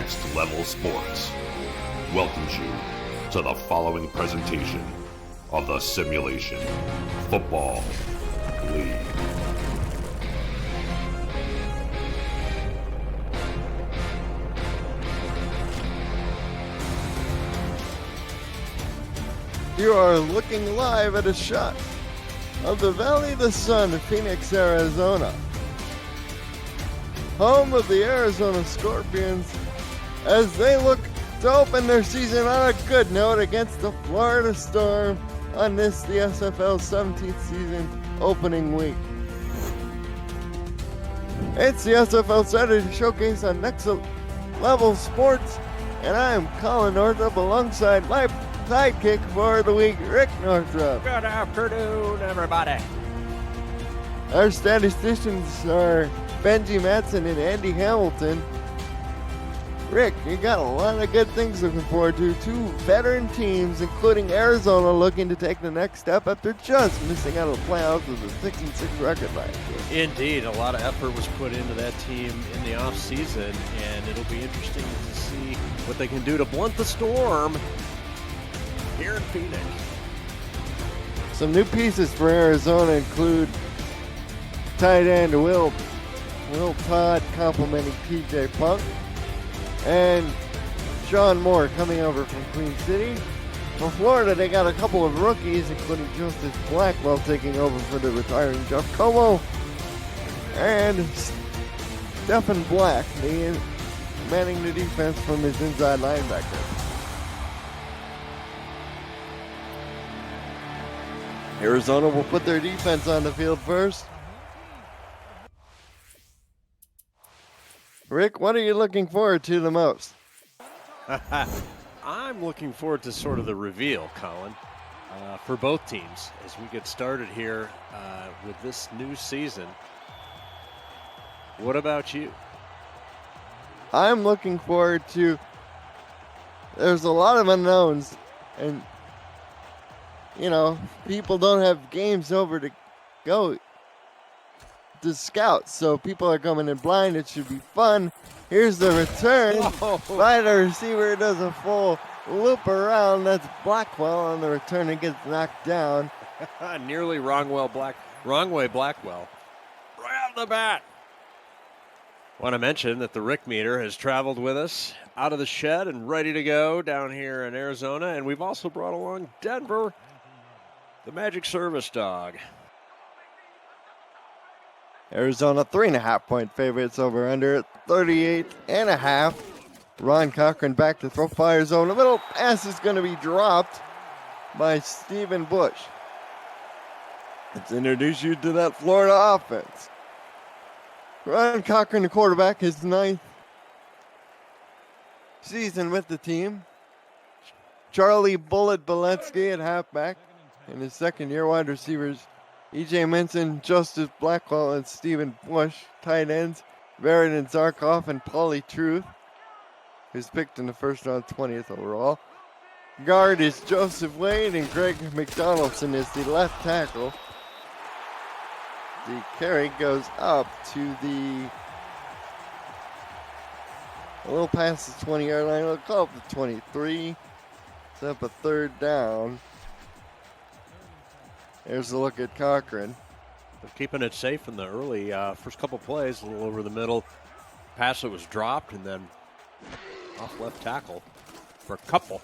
Next Level Sports welcomes you to the following presentation of the Simulation Football League. You are looking live at a shot of the Valley of the Sun in Phoenix, Arizona, home of the Arizona Scorpions, as they look to open their season on a good note against the Florida Storm on the SFL 17th season opening week. It's the SFL Saturday Showcase on Next Level Sports, and I am Colin Northup alongside my sidekick for the week, Rick Northup. Good afternoon, everybody. Our statisticians are Benji Matson and Andy Hamilton. Rick, you got a lot of good things looking forward to. Two veteran teams, including Arizona, looking to take the next step after just missing out on the playoffs with a 6-6 record last year. Indeed, a lot of effort was put into that team in the offseason, and it'll be interesting to see what they can do to blunt the storm here in Phoenix. Some new pieces for Arizona include tight end Will Todd complimenting TJ Punk, and Sean Moore coming over from Queen City. For Florida, they got a couple of rookies, including Justice Blackwell taking over for the retiring Jeff Como, and Stephen Black manning the defense from his inside linebacker. Arizona will put their defense on the field first. Rick, what are you looking forward to the most? I'm looking forward to sort of the reveal, Colin, for both teams as we get started here with this new season. What about you? I'm looking forward to, there's a lot of unknowns, and you know, people don't have games over to go to scout, so people are coming in blind. It should be fun. Here's the return by the receiver. Does a full loop around. That's Blackwell on the return and gets knocked down. Nearly wrong way Blackwell. Right off the bat. Want to mention that the Rick meter has traveled with us out of the shed and ready to go down here in Arizona, and we've also brought along Denver, the Magic Service Dog. Arizona 3.5-point favorites over under at 38.5. Ron Cochran back to throw, fire zone. The middle pass is going to be dropped by Stephen Bush. Let's introduce you to that Florida offense. Ron Cochran, the quarterback, his 9th season with the team. Charlie Bullet Boletsky at halfback. In his second year, wide receivers E.J. Minson, Justice Blackwell, and Stephen Bush. Tight ends, Varian Zarkov and Paulie Truth, who's picked in the first round, 20th overall. Guard is Joseph Wade, and Greg McDonaldson is the left tackle. The carry goes up to a little past the 20-yard line. It'll go up to 23. It's up a third down. There's a look at Cochran. They're keeping it safe in the early first couple plays, a little over the middle. Pass that was dropped and then off left tackle for a couple.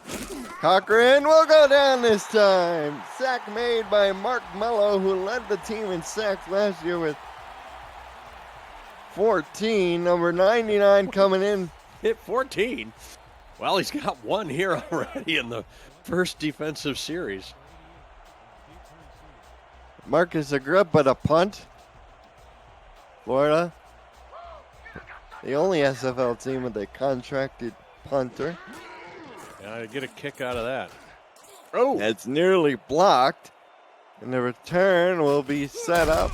Cochran will go down this time. Sack made by Mark Mello, who led the team in sacks last year with 14. Number 99 coming in. Hit 14. Well, he's got one here already in the first defensive series. Marcus Agrippa, but a punt. Florida, the only SFL team with a contracted punter. Yeah, I get a kick out of that. Oh, that's nearly blocked. And the return will be set up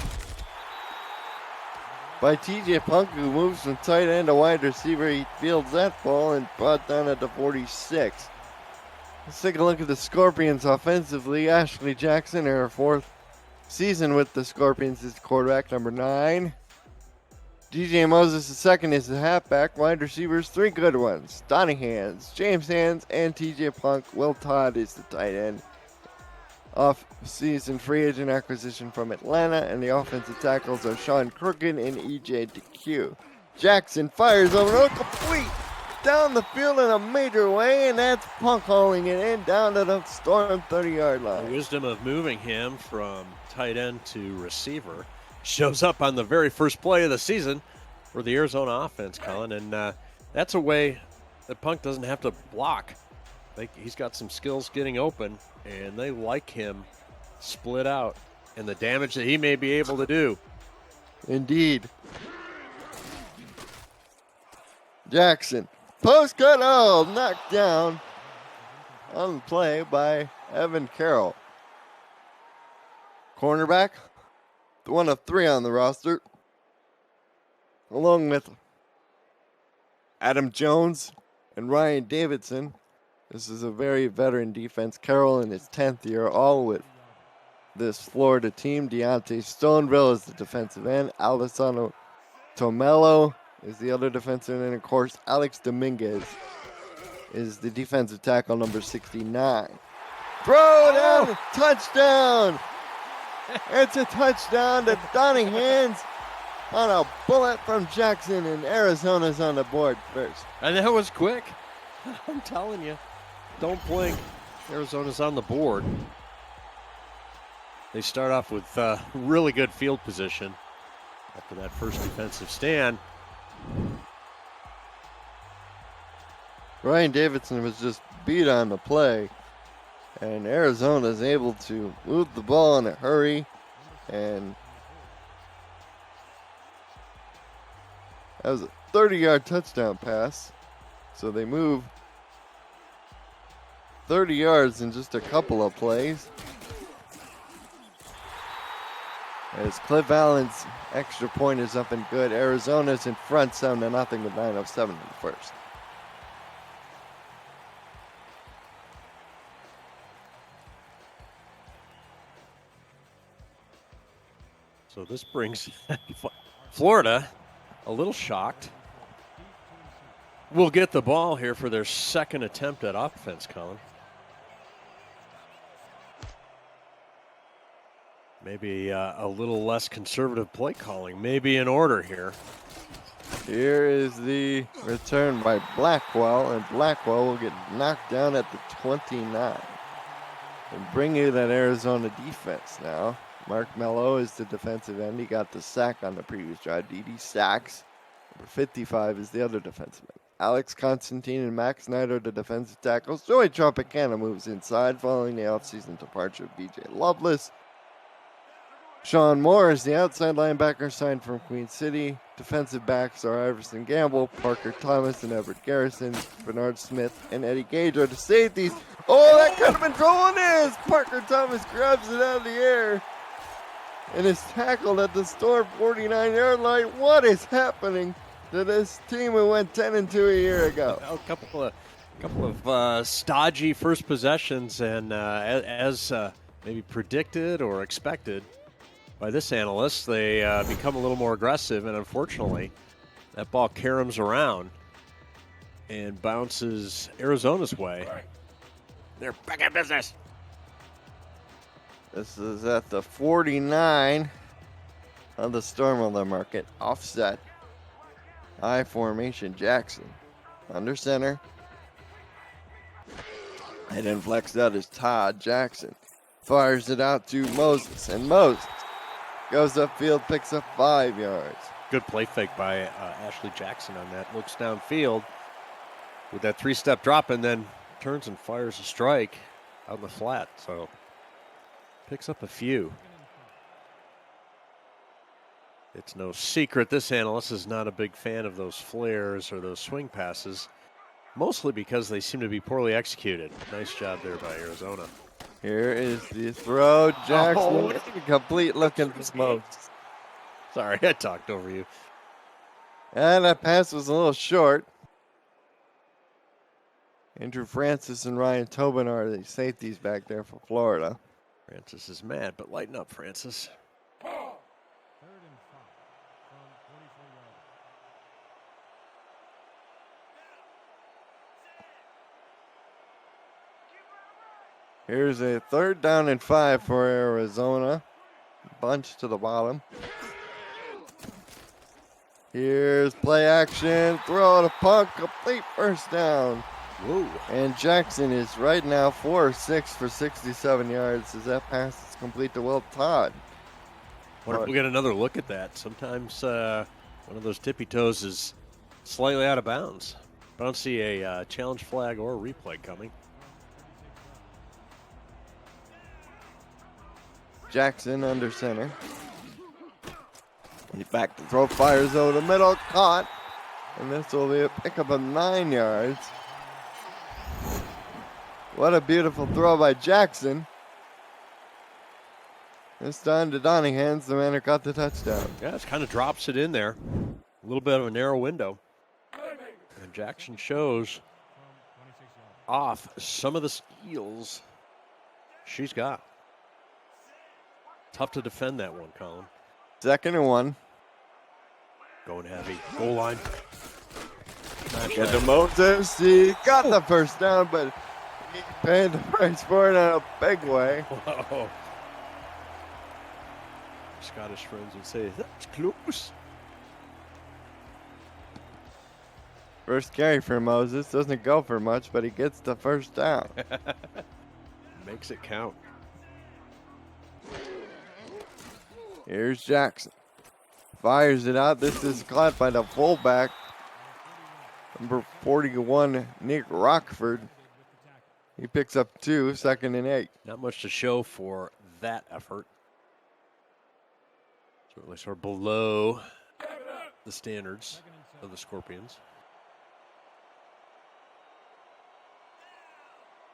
by TJ Punk, who moves from tight end to wide receiver. He fields that ball and brought down at the 46. Let's take a look at the Scorpions offensively. Ashley Jackson, her 4th season with the Scorpions, is quarterback. Number 9, DJ Moses II is the halfback. Wide receivers, 3 good ones. Donnie Hands, James Hands, and TJ Punk. Will Todd is the tight end. Off-season free agent acquisition from Atlanta, and the offensive tackles are Sean Crooked and EJ DeQ. Jackson fires over, complete down the field in a major way, and that's Punk hauling it in down to the Storm 30-yard line. The wisdom of moving him from tight end to receiver shows up on the very first play of the season for the Arizona offense, Colin, and that's a way that Punk doesn't have to block. He's got some skills getting open, and they like him split out and the damage that he may be able to do. Indeed. Jackson, post cut, knocked down on the play by Evan Carroll. Cornerback, one of 3 on the roster, along with Adam Jones and Ryan Davidson. This is a very veteran defense. Carroll in his 10th year, all with this Florida team. Deontay Stoneville is the defensive end. Alessandro Tomello is the other defensive end. And, of course, Alex Dominguez is the defensive tackle, number 69. Throw down, touchdown! It's a touchdown to Donnie Hands on a bullet from Jackson, and Arizona's on the board first. And that was quick. I'm telling you. Don't blink. Arizona's on the board. They start off with really good field position after that first defensive stand. Ryan Davidson was just beat on the play, and Arizona's able to move the ball in a hurry, and that was a 30-yard touchdown pass. So they move 30 yards in just a couple of plays. As Cliff Allen's extra point is up and good. Arizona's in front 7-0 with 9:07 in the first. So this brings Florida a little shocked. Will get the ball here for their second attempt at offense, Colin. Maybe a little less conservative play calling, maybe in order here. Here is the return by Blackwell, and Blackwell will get knocked down at the 29. And bring you that Arizona defense now. Mark Mello is the defensive end. He got the sack on the previous drive. D.D. Sachs, number 55, is the other defensive end. Alex Constantine and Max Knight are the defensive tackles. Joey Tropicana moves inside following the offseason departure of B.J. Loveless. Sean Moore is the outside linebacker signed from Queen City. Defensive backs are Iverson Gamble, Parker Thomas, and Everett Garrison. Bernard Smith and Eddie Gage are the safeties. Oh, that could have been thrown in. Parker Thomas grabs it out of the air and is tackled at the Storm 49-yard line. What is happening to this team who went 10-2 a year ago? A couple of stodgy first possessions, and as maybe predicted or expected by this analyst, they become a little more aggressive, and unfortunately, that ball caroms around and bounces Arizona's way. They're back in business. This is at the 49 on the Storm on the market. Offset. I formation. Jackson. Under center. And then flexed out is Todd Jackson. Fires it out to Moses. And Moses goes upfield, picks up 5 yards. Good play fake by Ashley Jackson on that. Looks downfield with that 3-step drop and then turns and fires a strike out in the flat. So picks up a few. It's no secret this analyst is not a big fan of those flares or those swing passes, mostly because they seem to be poorly executed. Nice job there by Arizona. Here is the throw. Jackson, complete looking for smokes. Sorry, I talked over you. And that pass was a little short. Andrew Francis and Ryan Tobin are the safeties back there for Florida. Francis is mad, but lighten up, Francis. Here's a 3rd down and 5 for Arizona. Bunch to the bottom. Here's play action. Throw to Punk. Complete first down. Whoa. And Jackson is right now 4 or 6 for 67 yards as that pass is complete to Will Todd. Wonder if we'll get another look at that. Sometimes one of those tippy toes is slightly out of bounds. I don't see a challenge flag or a replay coming. Jackson under center. He's back to throw, fires over the middle, caught. And this will be a pickup of 9 yards. What a beautiful throw by Jackson. This time to Donahans, the man who got the touchdown. Yeah, it kind of drops it in there. A little bit of a narrow window. And Jackson shows off some of the skills she's got. Tough to defend that one, Colin. 2nd and 1. Going heavy. Goal line. Get to Moses. He got the first down, but he paid the price for it in a big way. Whoa. Scottish friends would say, that's close. First carry for Moses. Doesn't go for much, but he gets the first down. Makes it count. Here's Jackson. Fires it out. This is caught by the fullback, number 41, Nick Rockford. He picks up 2, 2nd and 8. Not much to show for that effort. Certainly sort of below the standards of the Scorpions.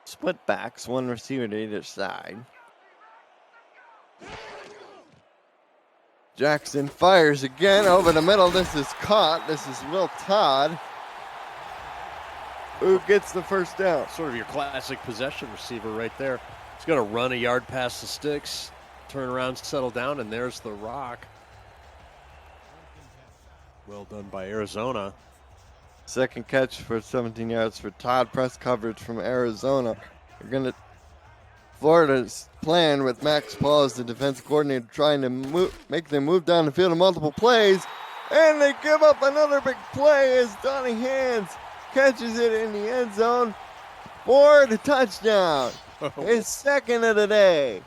Split backs, 1 receiver to either side. Jackson fires again over the middle. This is caught. This is Will Todd, who gets the first down. Sort of your classic possession receiver right there. He's going to run a yard past the sticks, turn around, settle down, and there's the rock. Well done by Arizona. Second catch for 17 yards for Todd. Press coverage from Arizona. They're going to Florida's plan with Max Paul as the defense coordinator, trying to make them move down the field in multiple plays. And they give up another big play as Donnie Hands catches it in the end zone for the touchdown. His 2nd of the day.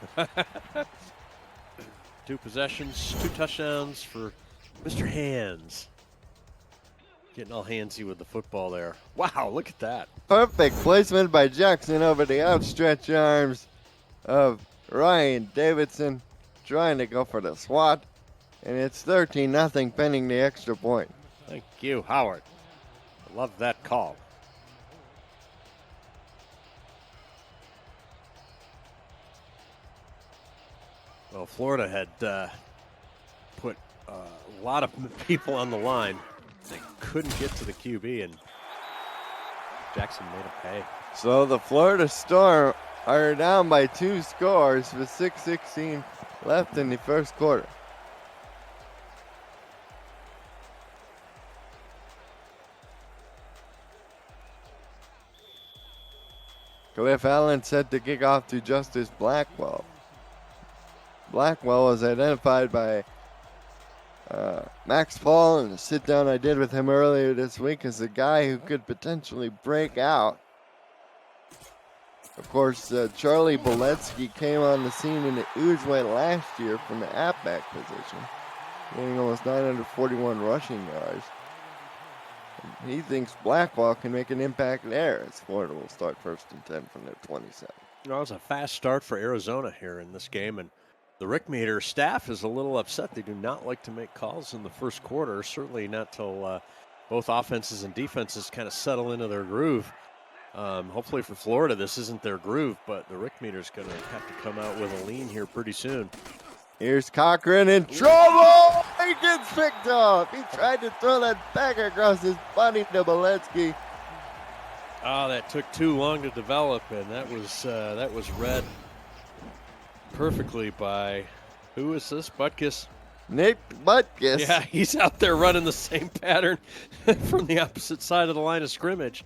2 possessions, 2 touchdowns for Mr. Hands. Getting all handsy with the football there. Wow, look at that. Perfect placement by Jackson over the outstretched arms of Ryan Davidson, trying to go for the swat. And it's 13-0 pending the extra point. Thank you, Howard. I love that call. Well, Florida had put a lot of people on the line. They couldn't get to the QB, and Jackson made a pay. So the Florida Storm are down by 2 scores with 6:16 left in the first quarter. Cliff Allen set to kick off to Justice Blackwell. Blackwell was identified by Max Paul in the sit-down I did with him earlier this week as a guy who could potentially break out. Of course, Charlie Boletsky came on the scene in the Ujwe last year from the halfback position, getting almost 941 rushing yards. And he thinks Blackwell can make an impact there as Florida will start 1st and 10 from their 27. You know, it was a fast start for Arizona here in this game, and the Rick Meter staff is a little upset. They do not like to make calls in the first quarter, certainly not till both offenses and defenses kind of settle into their groove. Hopefully for Florida, this isn't their groove, but the Rick Meter's going to have to come out with a lean here pretty soon. Here's Cochran in trouble. He gets picked off. He tried to throw that back across his body to Boletsky. Oh, that took too long to develop, and that was read perfectly by, who is this, Butkus? Nick Butkus. Yeah, he's out there running the same pattern from the opposite side of the line of scrimmage.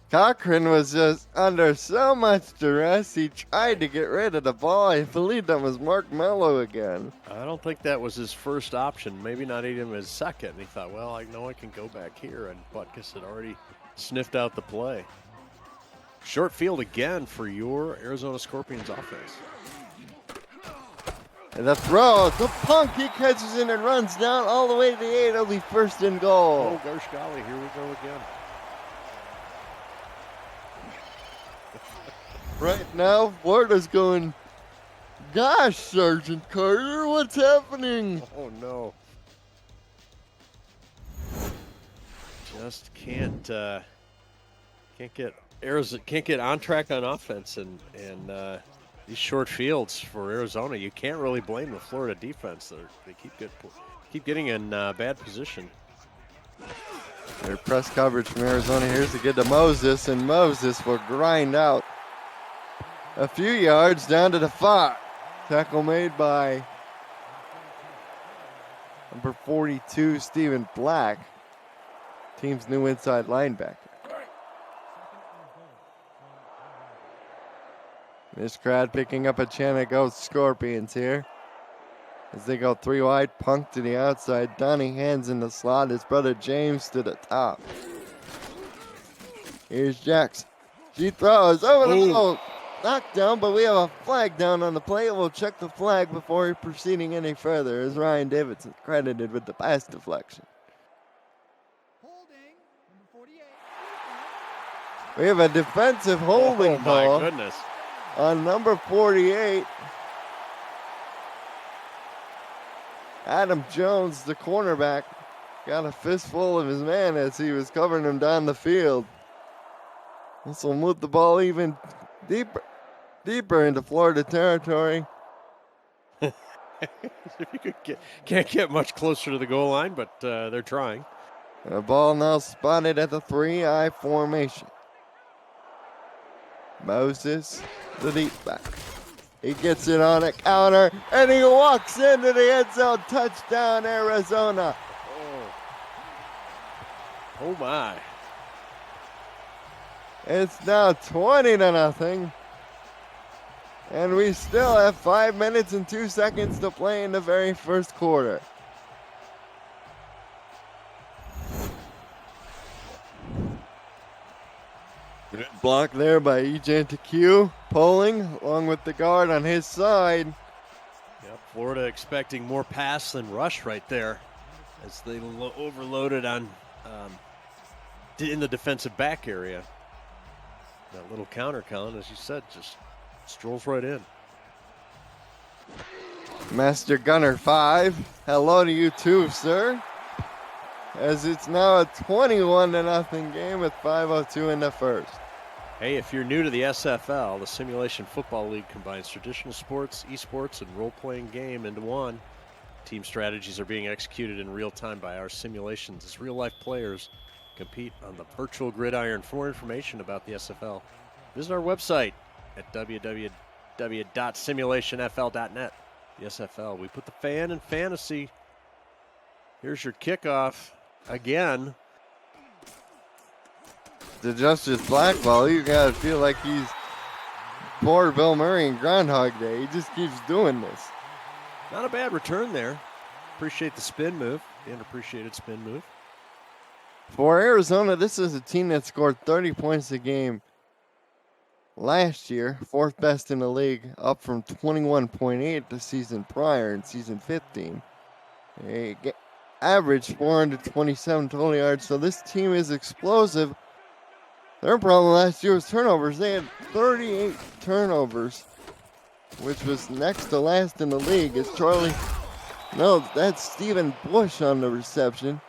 Cochran was just under so much duress, he tried to get rid of the ball. I believe that was Mark Mello again. I don't think that was his first option, maybe not even his second. And he thought, well, I know I can go back here, and Butkus had already sniffed out the play. Short field again for your Arizona Scorpions offense. And the throw, the Punk, he catches it and runs down all the way to the 8. It'll be first and goal. Oh, gosh golly, here we go again. Right now, Florida's going, gosh, Sergeant Carter, what's happening? Oh, no. Just can't get on track on offense, and these short fields for Arizona, you can't really blame the Florida defense. They keep getting in bad position. Their press coverage from Arizona. Here's to get to Moses, and Moses will grind out a few yards down to the 5. Tackle made by number 42, Stephen Black, team's new inside linebacker. This crowd picking up a chant of Go Scorpions here. As they go 3 wide, Punk to the outside. Donnie hands in the slot. His brother James to the top. Here's Jackson. She throws over the middle. Knocked down, but we have a flag down on the play. We'll check the flag before proceeding any further, as Ryan Davidson credited with the pass deflection. Holding, number 48. We have a defensive holding call. Oh, my goodness. On number 48. Adam Jones, the cornerback, got a fistful of his man as he was covering him down the field. This will move the ball even deeper into Florida territory. Can't get much closer to the goal line, but they're trying. The ball now spotted at the 3-eye formation. Moses, the deep back. He gets it on a counter, and he walks into the end zone. Touchdown, Arizona. Oh my. It's now 20-0. And we still have 5 minutes and 2 seconds to play in the very first quarter. Good block there by E.J. TQ. Polling along with the guard on his side. Yep, Florida expecting more pass than rush right there as they overloaded on in the defensive back area. That little counter count, as you said, just strolls right in. Master Gunner 5, hello to you too, sir. As it's now a 21-0 game with 5:02 in the first. Hey, if you're new to the SFL, the Simulation Football League combines traditional sports, esports, and role-playing game into one. Team strategies are being executed in real time by our simulations as real-life players compete on the virtual gridiron. For more information about the SFL, visit our website at www.simulationfl.net. The SFL, we put the fan in fantasy. Here's your kickoff again. To Justice Blackwell, you gotta feel like he's poor Bill Murray in Groundhog Day. He just keeps doing this. Not a bad return there. Appreciate the spin move, the underappreciated spin move. For Arizona, this is a team that scored 30 points a game last year, 4th best in the league, up from 21.8 the season prior in season 15. They averaged 427 total yards, so this team is explosive. Their problem last year was turnovers. They had 38 turnovers, which was next to last in the league. It's that's Stephen Bush on the reception.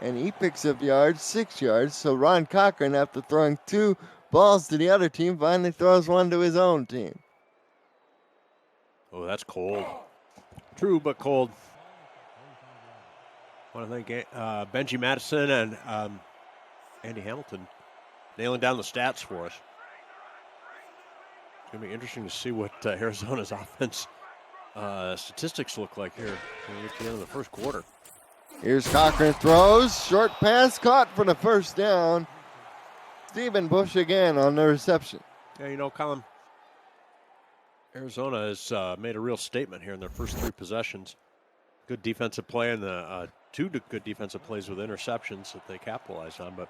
And he picks up yards, 6 yards. So Ron Cochran, after throwing 2 balls to the other team, finally throws one to his own team. Oh, that's cold. True, but cold. I want to thank Benji Madison and Andy Hamilton nailing down the stats for us. It's going to be interesting to see what Arizona's offense statistics look like here at the end of the first quarter. Here's Cochran throws. Short pass caught for the first down. Stephen Bush again on the reception. Yeah, you know, Colin, Arizona has made a real statement here in their first 3 possessions. Good defensive play and the 2 good defensive plays with interceptions that they capitalized on. But,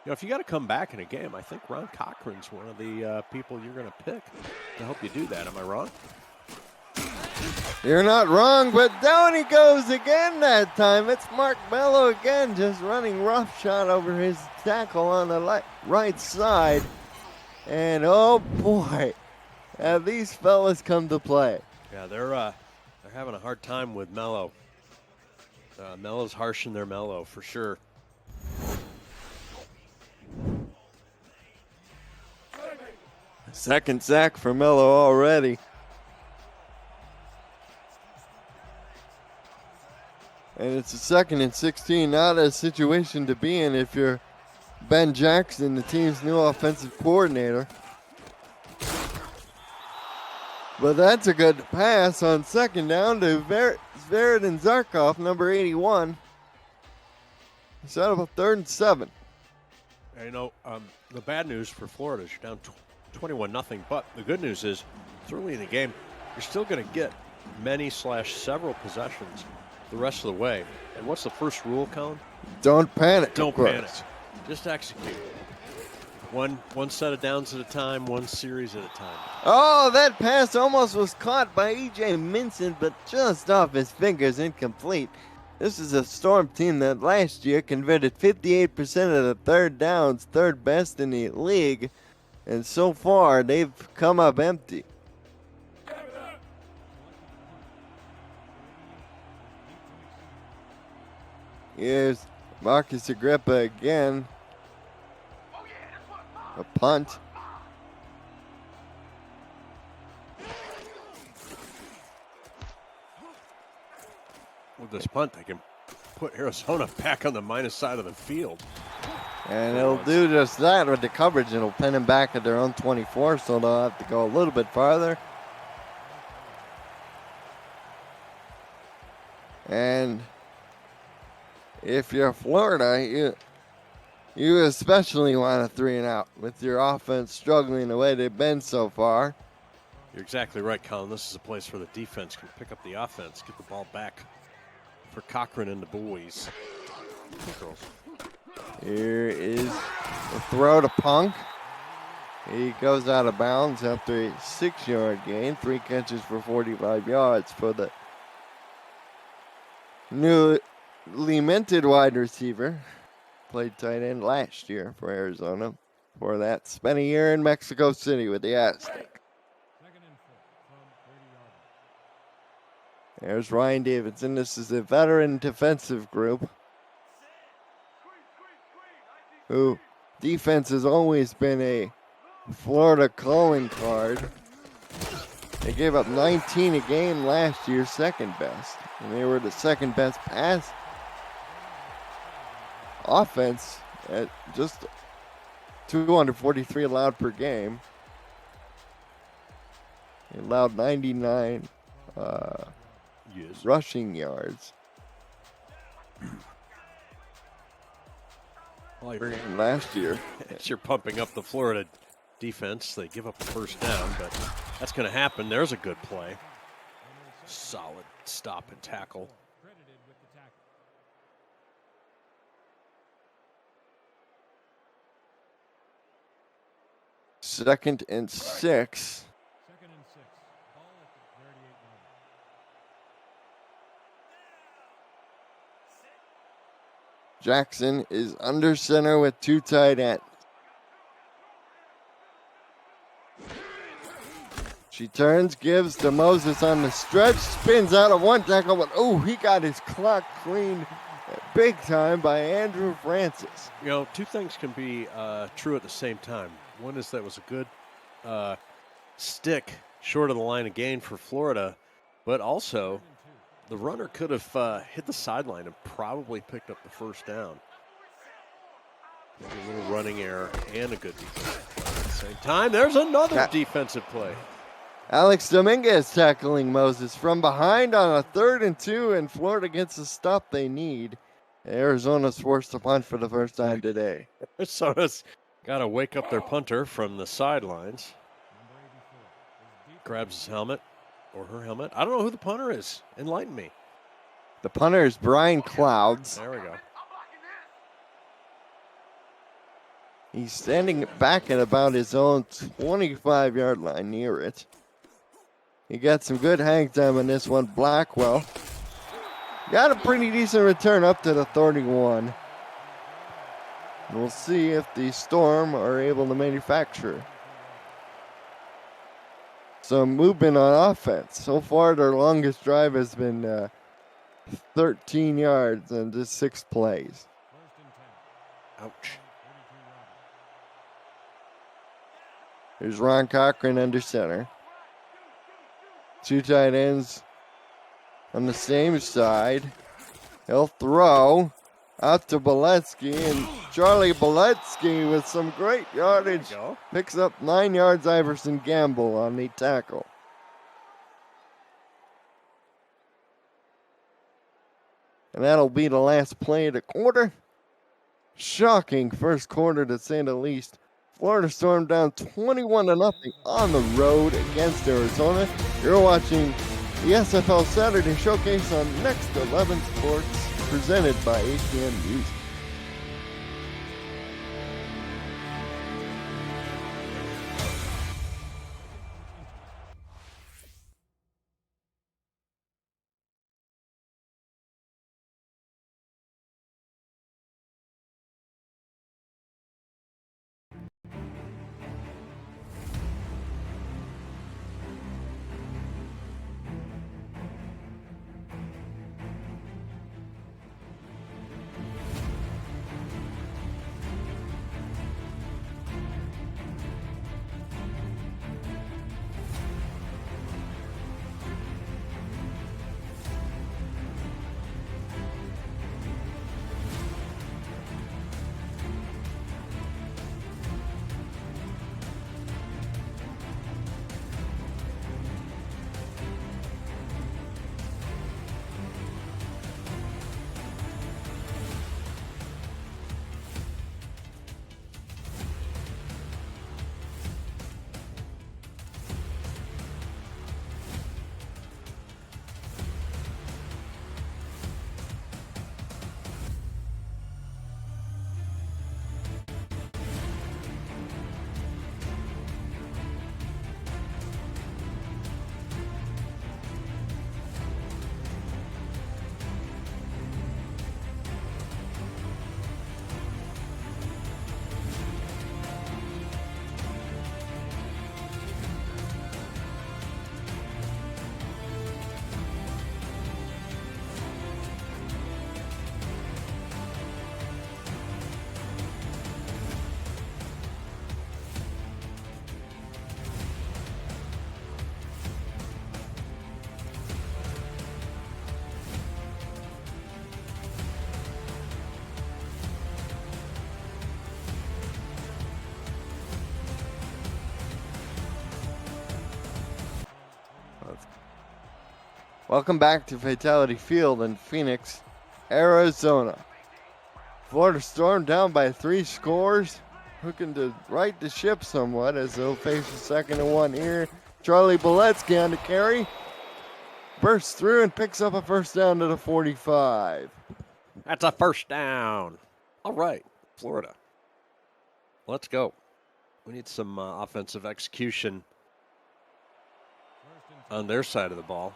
you know, if you got to come back in a game, I think Ron Cochran's one of the people you're going to pick to help you do that. Am I wrong? You're not wrong, but down he goes again that time. It's Mark Mello again, just running roughshod over his tackle on the right side. And oh boy, have these fellas come to play. Yeah, they're having a hard time with Mello. Mello's harshing their Mello for sure. Second sack for Mello already. And it's a 2nd and 16, not a situation to be in if you're Ben Jackson, the team's new offensive coordinator. But that's a good pass on 2nd down to Veridin Zarkov, number 81. Set up a 3rd and 7. You know, the bad news for Florida is you're down 21-0, but the good news is it's early in the game. You're still going to get many/several possessions the rest of the way. And what's the first rule, Colin? Don't panic. Don't panic. Just execute. One set of downs at a time, one series at a time. Oh, that pass almost was caught by E.J. Minson, but just off his fingers, incomplete. This is a Storm team that last year converted 58% of the 3rd downs, 3rd best in the league. And so far, they've come up empty. Here's Marcus Agrippa again. A punt. With this punt, they can put Arizona back on the minus side of the field. And it'll do just that with the coverage. It'll pin them back at their own 24, so they'll have to go a little bit farther. And if you're Florida, you especially want a 3 and out with your offense struggling the way they've been so far. You're exactly right, Colin. This is a place where the defense can pick up the offense, get the ball back for Cochran and the boys. Here is the throw to Punk. He goes out of bounds after a 6-yard gain. 3 catches for 45 yards for the newly minted wide receiver. Played tight end last year for Arizona. For that, spent a year in Mexico City with the Aztecs. There's Ryan Davidson. This is a veteran defensive group who defense has always been a Florida calling card. They gave up 19 a game last year, 2nd best. And they were the 2nd best pass offense at just 243 allowed per game. They allowed 99 rushing yards. Last year. As you're pumping up the Florida defense, they give up the 1st down, but that's going to happen. There's a good play. Solid stop and tackle. Second and 6. Jackson is under center with 2 tight ends. She turns, gives to Moses on the stretch, spins out of 1 tackle, but oh, he got his clock cleaned big time by Andrew Francis. You know, 2 things can be true at the same time. One is that was a good stick short of the line of gain for Florida, but also the runner could have hit the sideline and probably picked up the 1st down. A little running error and a good defensive play at the same time. There's another defensive play. Alex Dominguez tackling Moses from behind on a 3rd and 2, and Florida gets the stop they need. Arizona's forced to punt for the first time today. Arizona's Got to wake up their punter from the sidelines. Grabs his helmet or her helmet. I don't know who the punter is. Enlighten me. The punter is Brian Clouds. There we go. He's standing back at about his own 25-yard line near it. He got some good hang time on this one. Blackwell got a pretty decent return up to the 31. We'll see if the Storm are able to manufacture some movement on offense. So far, their longest drive has been 13 yards and just 6 plays. Ouch. Here's Ron Cochran under center. 2 tight ends on the same side. He'll throw out to Beletsky, and Charlie Beletsky with some great yardage picks up 9 yards. Iverson Gamble on the tackle. And that'll be the last play of the quarter. Shocking first quarter to say the least. Florida Storm down 21-0 on the road against Arizona. You're watching the SFL Saturday Showcase on Next 11 Sports, presented by ATN Music. Welcome back to Fatality Field in Phoenix, Arizona. Florida Storm down by 3 scores, looking to right the ship somewhat as they'll face a 2nd and 1 here. Charlie Beletsky on the carry, bursts through and picks up a first down to the 45. That's a first down. All right, Florida. Let's go. We need some offensive execution on their side of the ball.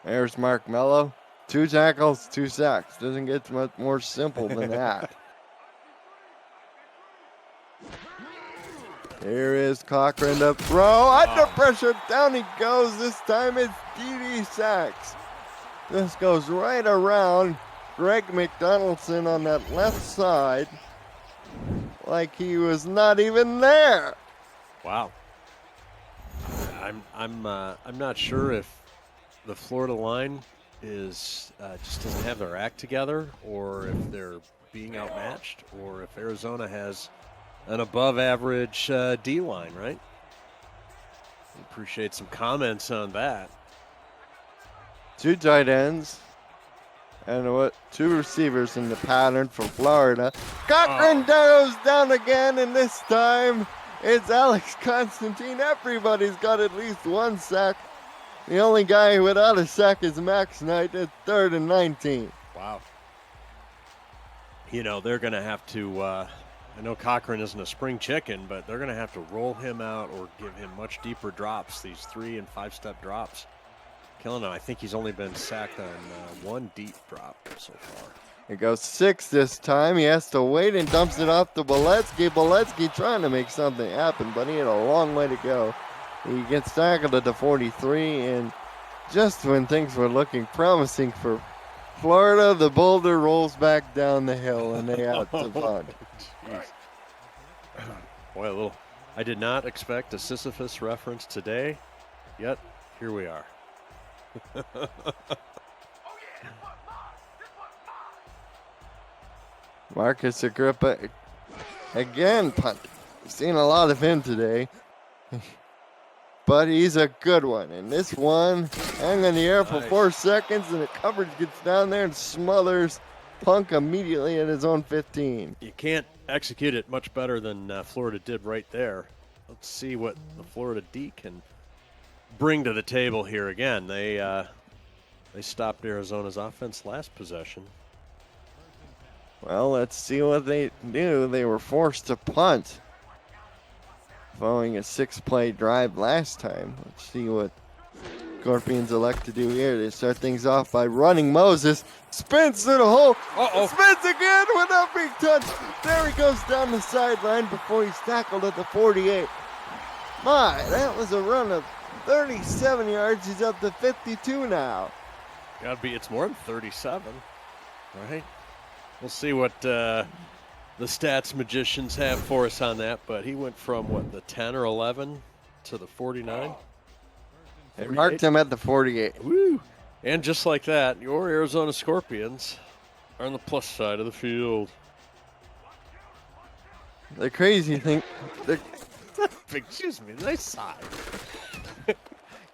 There's Mark Mello. 2 tackles, 2 sacks. Doesn't get much more simple than that. Here is Cochran to throw. Under pressure, down he goes. This time it's D.D. Sachs. This goes right around Greg McDonaldson on that left side like he was not even there. Wow. I'm not sure if the Florida line is just doesn't have their act together, or if they're being outmatched, or if Arizona has an above-average D line. Right? Appreciate some comments on that. 2 tight ends And what? 2 receivers in the pattern for Florida. Cochran goes down again, and this time it's Alex Constantine. Everybody's got at least 1 sack. The only guy without a sack is Max Knight at 3rd and 19. Wow. You know, they're going to have to, I know Cochran isn't a spring chicken, but they're going to have to roll him out or give him much deeper drops, these 3- and 5-step drops. Killing him. I think he's only been sacked on 1 deep drop so far. It goes 6 this time. He has to wait and dumps it off to Boletsky. Boletsky trying to make something happen, but he had a long way to go. He gets tackled at the 43, and just when things were looking promising for Florida, the boulder rolls back down the hill, and they out to punt. Boy, I did not expect a Sisyphus reference today, yet here we are. Marcus Agrippa again punt. We've seen a lot of him today. But he's a good one. And this one, hang in the air for 4 seconds, and the coverage gets down there and smothers Punk immediately at his own 15. You can't execute it much better than Florida did right there. Let's see what the Florida D can bring to the table here again. They stopped Arizona's offense last possession. Well, let's see what they do. They were forced to punt following a 6-play drive last time. Let's see what Scorpions elect to do here. They start things off by running Moses. Spins to the hole. Spins again without being touched. There he goes down the sideline before he's tackled at the 48. My, that was a run of 37 yards. He's up to 52 now. It's more than 37, right? We'll see what the stats magicians have for us on that, but he went from, the 10 or 11 to the 49? They marked him at the 48. Woo! And just like that, your Arizona Scorpions are on the plus side of the field. The crazy thing... Excuse me, nice side.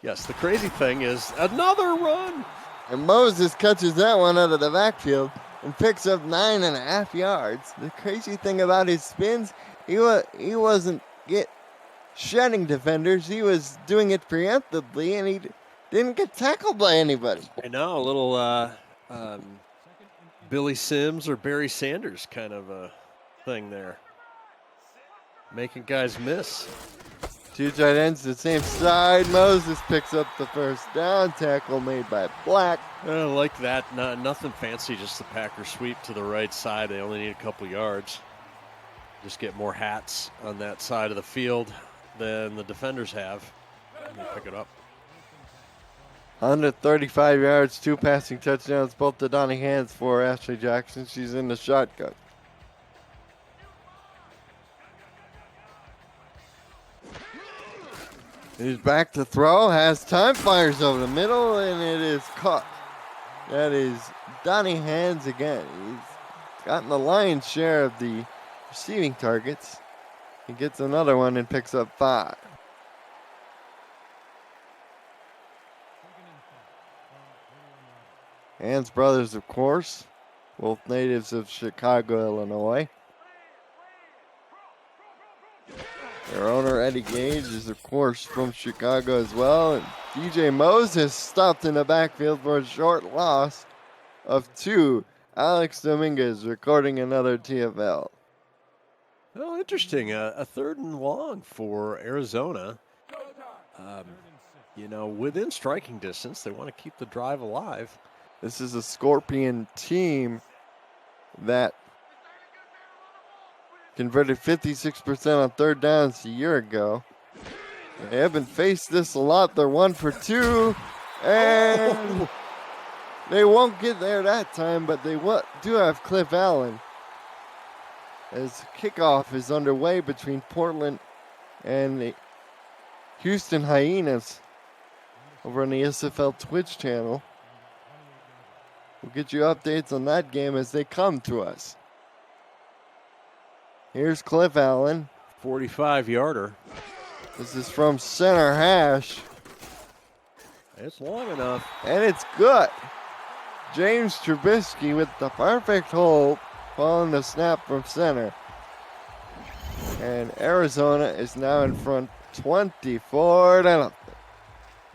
Yes, the crazy thing is another run. And Moses catches that one out of the backfield and picks up 9.5 yards. The crazy thing about his spins, he wasn't shedding defenders. He was doing it preemptively, and he didn't get tackled by anybody. I know, a little Billy Sims or Barry Sanders kind of a thing there. Making guys miss. 2 tight ends the same side. Moses picks up the first down. Tackle made by Black. Like that. Nothing fancy, just the Packer sweep to the right side. They only need a couple yards. Just get more hats on that side of the field than the defenders have. And they pick it up. 135 yards, 2 passing touchdowns, both to Donnie Hands for Ashley Jackson. She's in the shotgun. He's back to throw, has time, fires over the middle, and it is caught. That is Donnie Hands again. He's gotten the lion's share of the receiving targets. He gets another one and picks up 5. Hands brothers, of course, both natives of Chicago, Illinois. Their owner, Eddie Gage, is, of course, from Chicago as well. And DJ Moses stopped in the backfield for a short loss of 2. Alex Dominguez recording another TFL. Oh, interesting. A 3rd and long for Arizona. Within striking distance, they want to keep the drive alive. This is a Scorpion team that converted 56% on 3rd downs a year ago. They haven't faced this a lot. They're 1 for 2, and they won't get there that time, but they do have Cliff Allen. As kickoff is underway between Portland and the Houston Hyenas over on the SFL Twitch channel. We'll get you updates on that game as they come to us. Here's Cliff Allen. 45-yarder. This is from center hash. It's long enough. And it's good. James Trubisky with the perfect hold following the snap from center. And Arizona is now in front 24-0.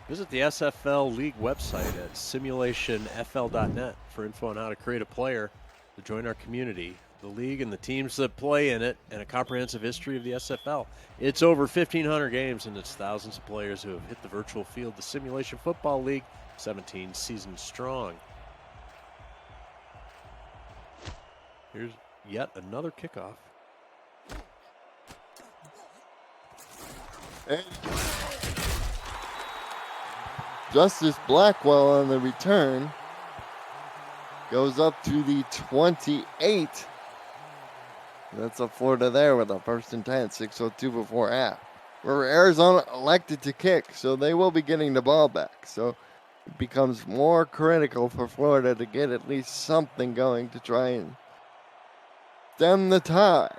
Visit the SFL League website at simulationfl.net for info on how to create a player to join our community, the league and the teams that play in it, and a comprehensive history of the SFL. It's over 1,500 games, and it's thousands of players who have hit the virtual field. The Simulation Football League, 17 seasons strong. Here's yet another kickoff. And Justice Blackwell on the return goes up to the 28. That's a Florida there with a 1st and 10, 6:02 before half. Where Arizona elected to kick, so they will be getting the ball back. So it becomes more critical for Florida to get at least something going to try and stem the tide.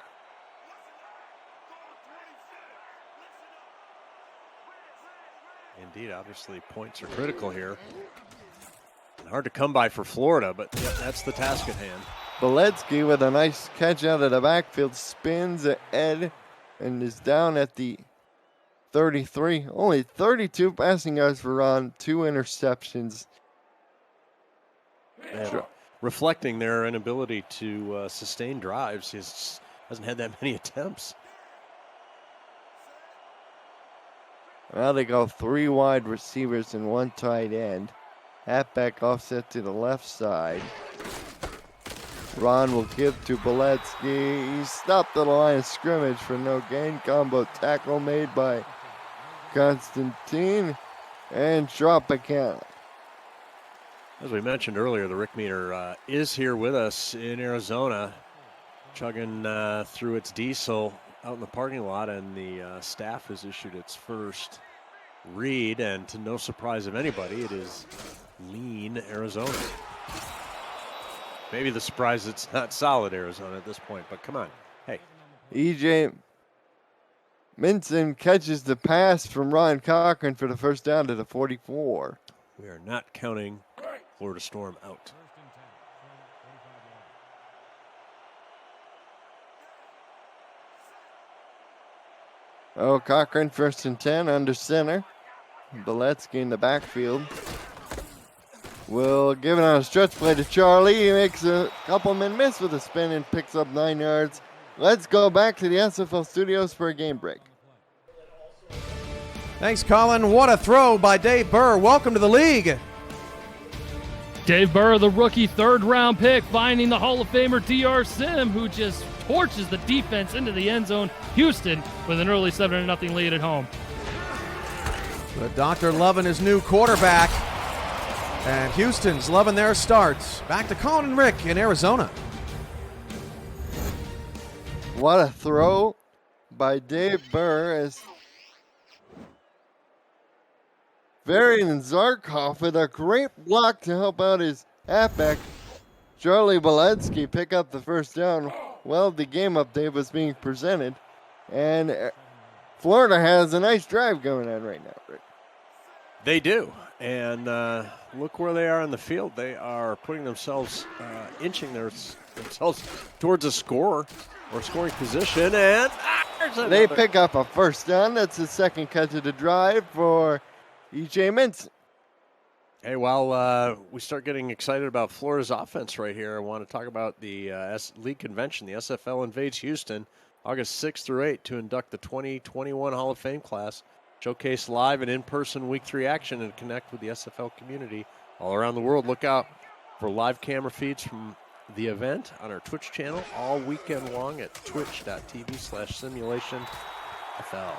Indeed, obviously points are critical here. Hard to come by for Florida, but yeah, that's the task at hand. Beletsky with a nice catch out of the backfield, spins ahead and is down at the 33. Only 32 passing yards for Ron, 2 interceptions. And reflecting their inability to sustain drives, he hasn't had that many attempts. Now they go 3 wide receivers and 1 tight end. Halfback offset to the left side. Ron will give to Beletsky. He stopped at the line of scrimmage for no gain. Combo tackle made by Constantine and drop a count. As we mentioned earlier, the Rick Meter is here with us in Arizona, chugging through its diesel out in the parking lot, and the staff has issued its first read, and to no surprise of anybody, it is lean Arizona. Maybe the surprise it's not solid Arizona at this point, but come on. Hey. E.J. Minson catches the pass from Ryan Cochran for the first down to the 44. We are not counting Florida Storm out. Oh, Cochran 1st and 10 under center. Beletsky in the backfield. Will give it on a stretch play to Charlie. He makes a couple men miss with a spin and picks up 9 yards. Let's go back to the SFL studios for a game break. Thanks, Colin. What a throw by Dave Burr. Welcome to the league. Dave Burr, the rookie 3rd-round pick, finding the Hall of Famer D.R. Sim, who just torches the defense into the end zone. Houston with an early 7-0 lead at home. But Dr. loving his new quarterback. And Houston's loving their starts. Back to Colin and Rick in Arizona. What a throw by Dave Burr as Varian Zarkov with a great block to help out his halfback. Charlie Beletsky pick up the first down. Well, the game update was being presented, and Florida has a nice drive going on right now, Rick. They do, and look where they are on the field. They are putting themselves, inching themselves towards a score or scoring position, and they pick up a first down. That's the second catch of the drive for E.J. Minson. Hey, while we start getting excited about Florida's offense right here, I want to talk about the league convention. The SFL invades Houston August 6th through 8th to induct the 2021 Hall of Fame class, showcase live and in-person Week 3 action, and connect with the SFL community all around the world. Look out for live camera feeds from the event on our Twitch channel all weekend long at twitch.tv/simulationfl.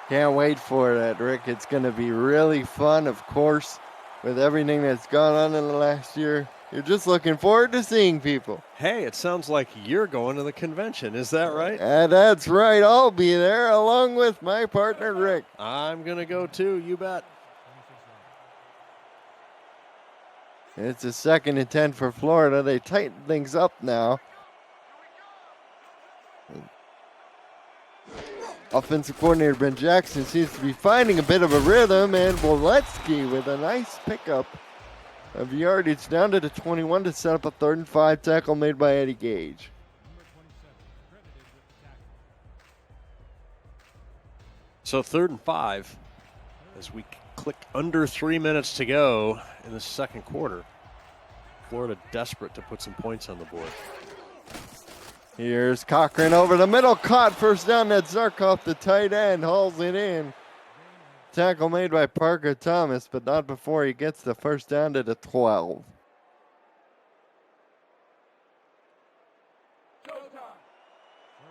Can't wait for that, Rick. It's going to be really fun, of course, with everything that's gone on in the last year. You're just looking forward to seeing people. Hey, it sounds like you're going to the convention. Is that right? That's right. I'll be there along with my partner, Rick. I'm going to go too. You bet. It's a 2nd and 10 for Florida. They tighten things up now. Offensive coordinator Ben Jackson seems to be finding a bit of a rhythm, and Beletsky with a nice pickup of yardage down to the 21 to set up a 3rd and 5 tackle made by Eddie Gage. So 3rd and 5 as we click under 3 minutes to go in the second quarter. Florida desperate to put some points on the board. Here's Cochran over the middle, caught, first down. That's Zarkov, the tight end, hauls it in. Tackle made by Parker Thomas, but not before he gets the first down to the 12.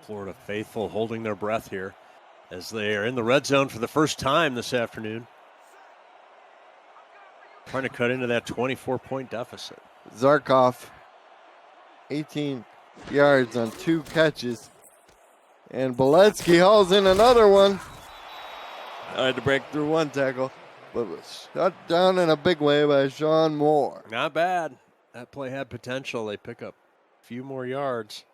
Florida faithful holding their breath here as they are in the red zone for the first time this afternoon. Trying to cut into that 24-point deficit. Zarkov, 18 yards on 2 catches. And Beletsky hauls in another one. Tried to break through 1 tackle, but was shut down in a big way by Sean Moore. Not bad. That play had potential. They pick up a few more yards.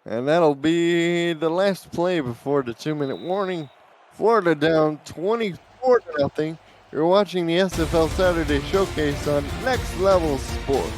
And that'll be the last play before the 2-minute warning. Florida down 24-0. You're watching the SFL Saturday Showcase on Next Level Sport.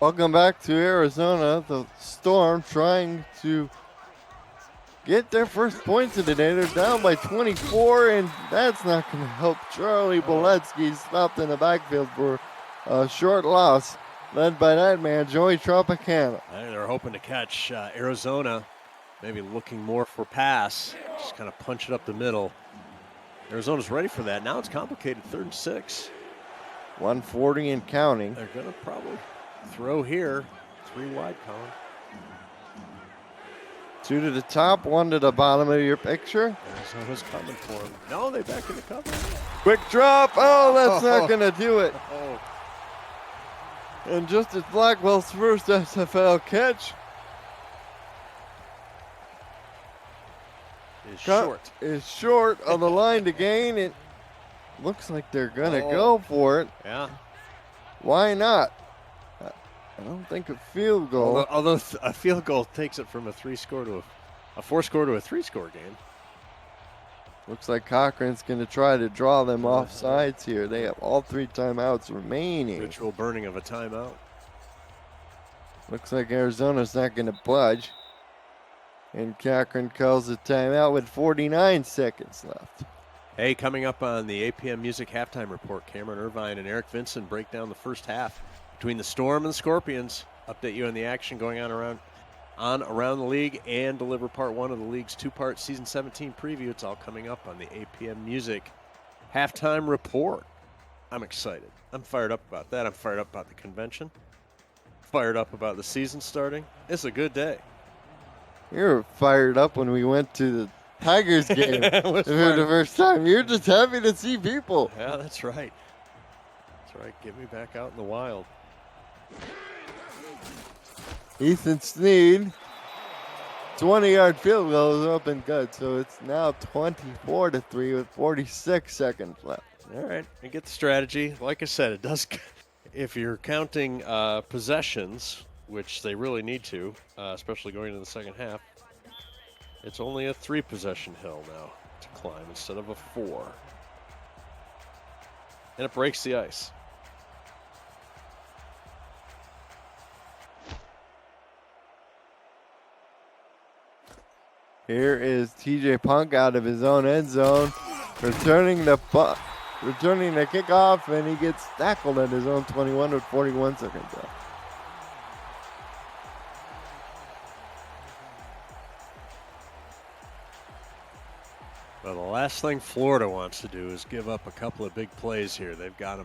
Welcome back to Arizona. The Storm trying to get their first points of the day. They're down by 24, and that's not going to help. Charlie Beletsky stopped in the backfield for a short loss, led by that man, Joey Tropicana. They're hoping to catch Arizona, maybe looking more for pass, just kind of punch it up the middle. Arizona's ready for that. Now it's complicated, 3rd and 6. 140 and counting. They're going to probably throw here, 3 wide cone. 2 to the top, 1 to the bottom of your picture. Arizona's coming for him. No, they back in the cover. Quick drop. Oh, that's not going to do it. Oh, And just as Blackwell's first SFL catch is short. is short of the line to gain. It looks like they're going to go for it. Yeah. Why not? I don't think a field goal. Although a field goal takes it from a 4-score to a 3-score game. Looks like Cochran's going to try to draw them off sides here. They have all 3 timeouts remaining. Ritual burning of a timeout. Looks like Arizona's not going to budge. And Cochran calls a timeout with 49 seconds left. Hey, coming up on the 8 p.m. Music Halftime Report, Cameron Irvine and Eric Vincent break down the first half between the Storm and the Scorpions, update you on the action going on around the league, and deliver part one of the league's two-part Season 17 preview. It's all coming up on the 8 p.m. Music Halftime Report. I'm excited. I'm fired up about that. I'm fired up about the convention. Fired up about the season starting. It's a good day. You were fired up when we went to the Tigers game for Was the first time. You're just happy to see people. Yeah, that's right. That's right. Get me back out in the wild. Ethan Sneed, 20-yard field goal is up and good, so it's now 24-3 with 46 seconds left. All right, I get the strategy. Like I said, it does. If you're counting possessions, which they really need to, especially going into the second half, it's only a 3-possession hill now to climb instead of a 4. And it breaks the ice. Here is TJ Punk out of his own end zone, returning the kickoff, and he gets tackled at his own 21 with 41 seconds left. Well, the last thing Florida wants to do is give up a couple of big plays here. They've got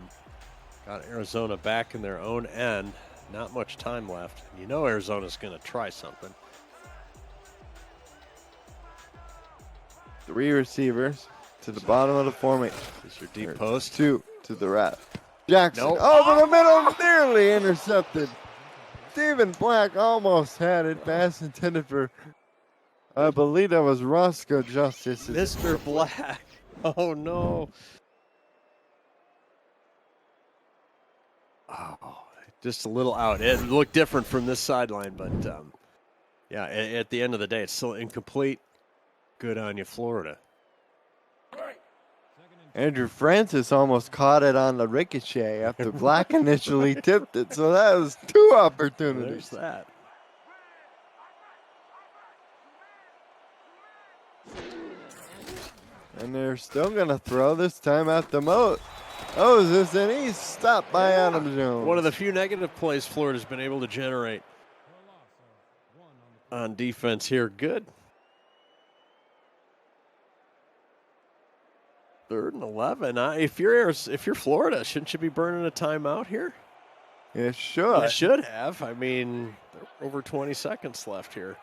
Arizona back in their own end. Not much time left. You know Arizona's going to try something. 3 receivers to the bottom of the formation. Is your deep post? 2 to the right. Jackson Nope. over the middle, nearly intercepted. Stephen Black almost had it. Pass intended for, I believe that was Roscoe Justice. Mr. Black. Oh, no. Oh, just a little out. It looked different from this sideline, but yeah, at the end of the day, it's still incomplete. Good on you, Florida. Andrew Francis almost caught it on the ricochet after Black initially tipped it, so that was 2 opportunities. There's that. And they're still going to throw this time at the Moses, and he's stopped by Adam Jones. One of the few negative plays Florida's been able to generate on defense here. Good. 3rd and 11. If you're Florida, shouldn't you be burning a timeout here? It should. You should have. I mean, there are over 20 seconds left here.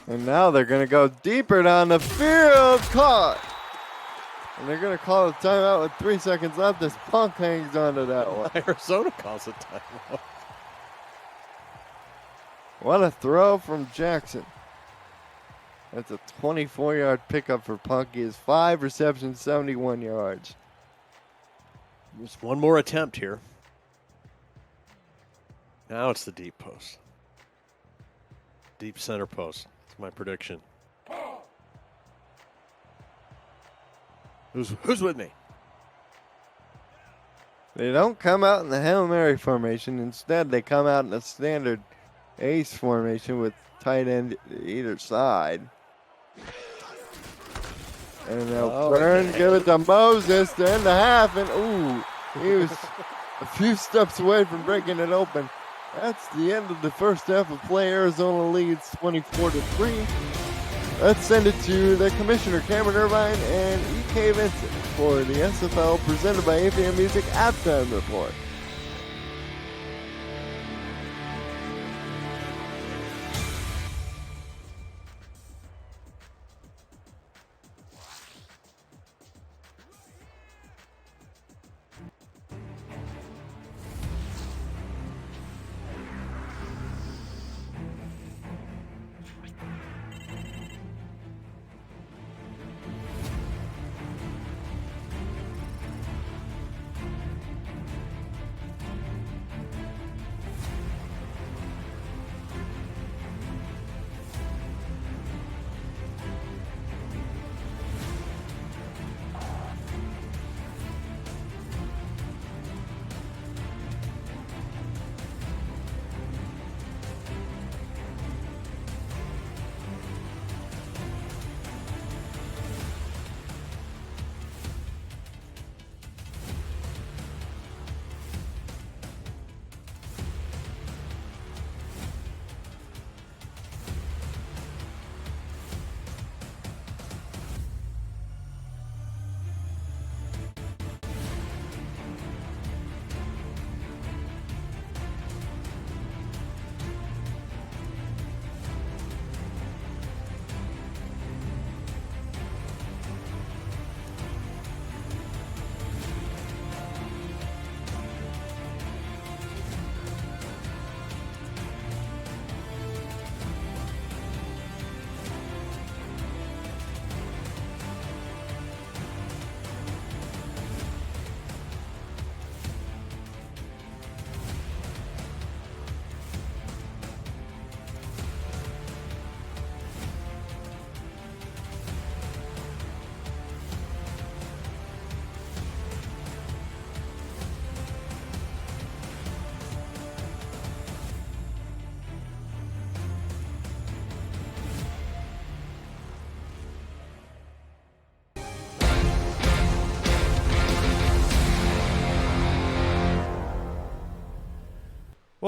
And now they're going to go deeper down the field. Caught. And they're going to call a timeout with 3 seconds left as Punk hangs on to that one. Arizona calls a timeout. What a throw from Jackson. That's a 24-yard pickup for Punk. He has 5 receptions, 71 yards. Just one more attempt here. Now it's the deep post. Deep center post. That's my prediction. Who's with me? They don't come out in the Hail Mary formation. Instead, they come out in a standard ace formation with tight end either side. And they'll turn, give it to Moses to end the half, and he was a few steps away from breaking it open. That's the end of the first half of play. Arizona leads 24-3. Let's send it to the commissioner, Cameron Irvine, and E.K. Vincent for the SFL presented by APM Music Halftime Report.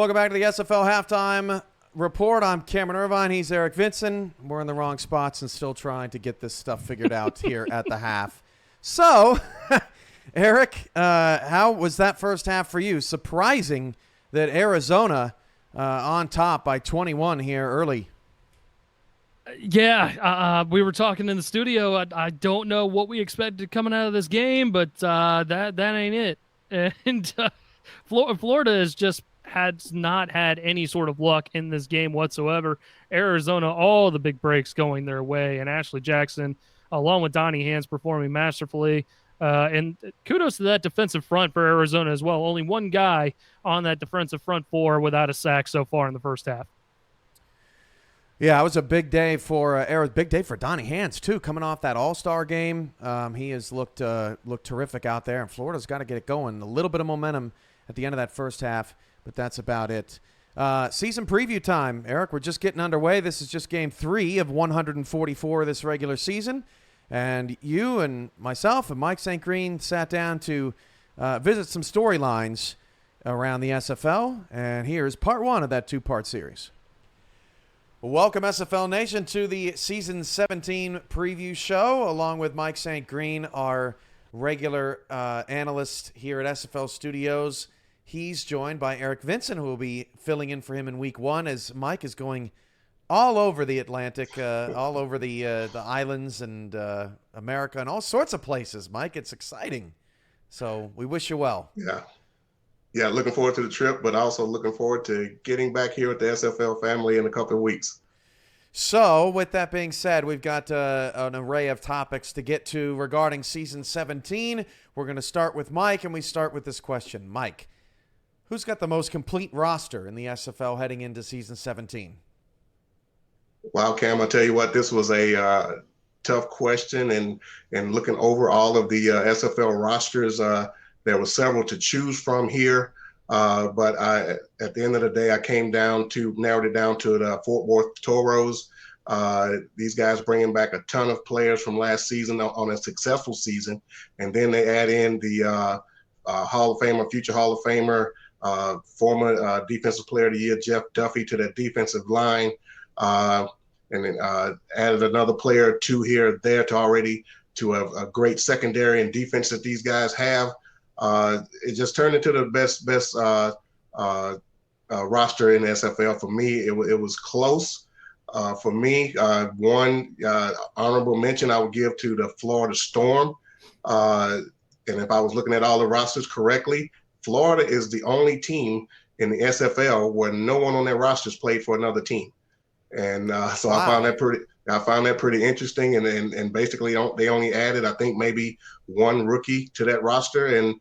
Welcome back to the SFL Halftime Report. I'm Cameron Irvine. He's Eric Vinson. We're in the wrong spots and still trying to get this stuff figured out here at the half. So, Eric, how was that first half for you? Surprising that Arizona on top by 21 here early. Yeah, we were talking in the studio. I don't know what we expected coming out of this game, but that ain't it. And Florida has not had any sort of luck in this game whatsoever. Arizona, all the big breaks going their way, and Ashley Jackson, along with Donnie Hans, performing masterfully. And kudos to that defensive front for Arizona as well. Only one guy on that defensive front four without a sack so far in the first half. Yeah, it was a big day for big day for Donnie Hans too, coming off that All-Star game. He has looked terrific out there, and Florida's got to get it going. A little bit of momentum at the end of that first half, but that's about it. Season preview time, Eric. We're just getting underway. This is just game 3 of 144 of this regular season, and you and myself and Mike St. Green sat down to visit some storylines around the SFL, and here's part 1 of that 2-part series. Welcome, SFL Nation, to the Season 17 preview show, along with Mike St. Green, our regular analyst here at SFL Studios. He's joined by Eric Vinson, who will be filling in for him in Week 1, as Mike is going all over the Atlantic, all over the islands and America and all sorts of places, Mike. It's exciting. So we wish you well. Yeah, looking forward to the trip, but also looking forward to getting back here with the SFL family in a couple of weeks. So, with that being said, we've got an array of topics to get to regarding Season 17. We're going to start with Mike, and we start with this question. Mike, who's got the most complete roster in the SFL heading into Season 17? Wow, Cam, I'll tell you what, this was a tough question, and looking over all of the SFL rosters, there were several to choose from here, but at the end of the day, I narrowed it down to the Fort Worth Toros. These guys bringing back a ton of players from last season on a successful season, and then they add in the Hall of Famer, future Hall of Famer, former Defensive Player of the Year, Jeff Duffy, to that defensive line, and then added another player or two here or there to a great secondary and defense that these guys have. It just turned into the best roster in the SFL. For me, it was close. For me, one honorable mention I would give to the Florida Storm. And if I was looking at all the rosters correctly, Florida is the only team in the SFL where no one on their rosters played for another team. And so wow. I found that pretty interesting. And basically they only added, I think, maybe one rookie to that roster. And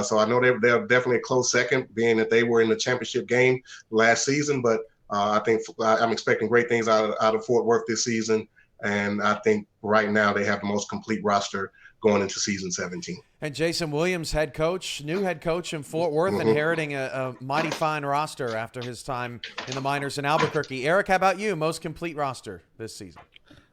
so I know they're definitely a close second, being that they were in the championship game last season. But I think I'm expecting great things out of Fort Worth this season. And I think right now they have the most complete roster going into Season 17. And Jason Williams, new head coach in Fort Worth, inheriting a mighty fine roster after his time in the minors in Albuquerque. Eric, how about you? Most complete roster this season?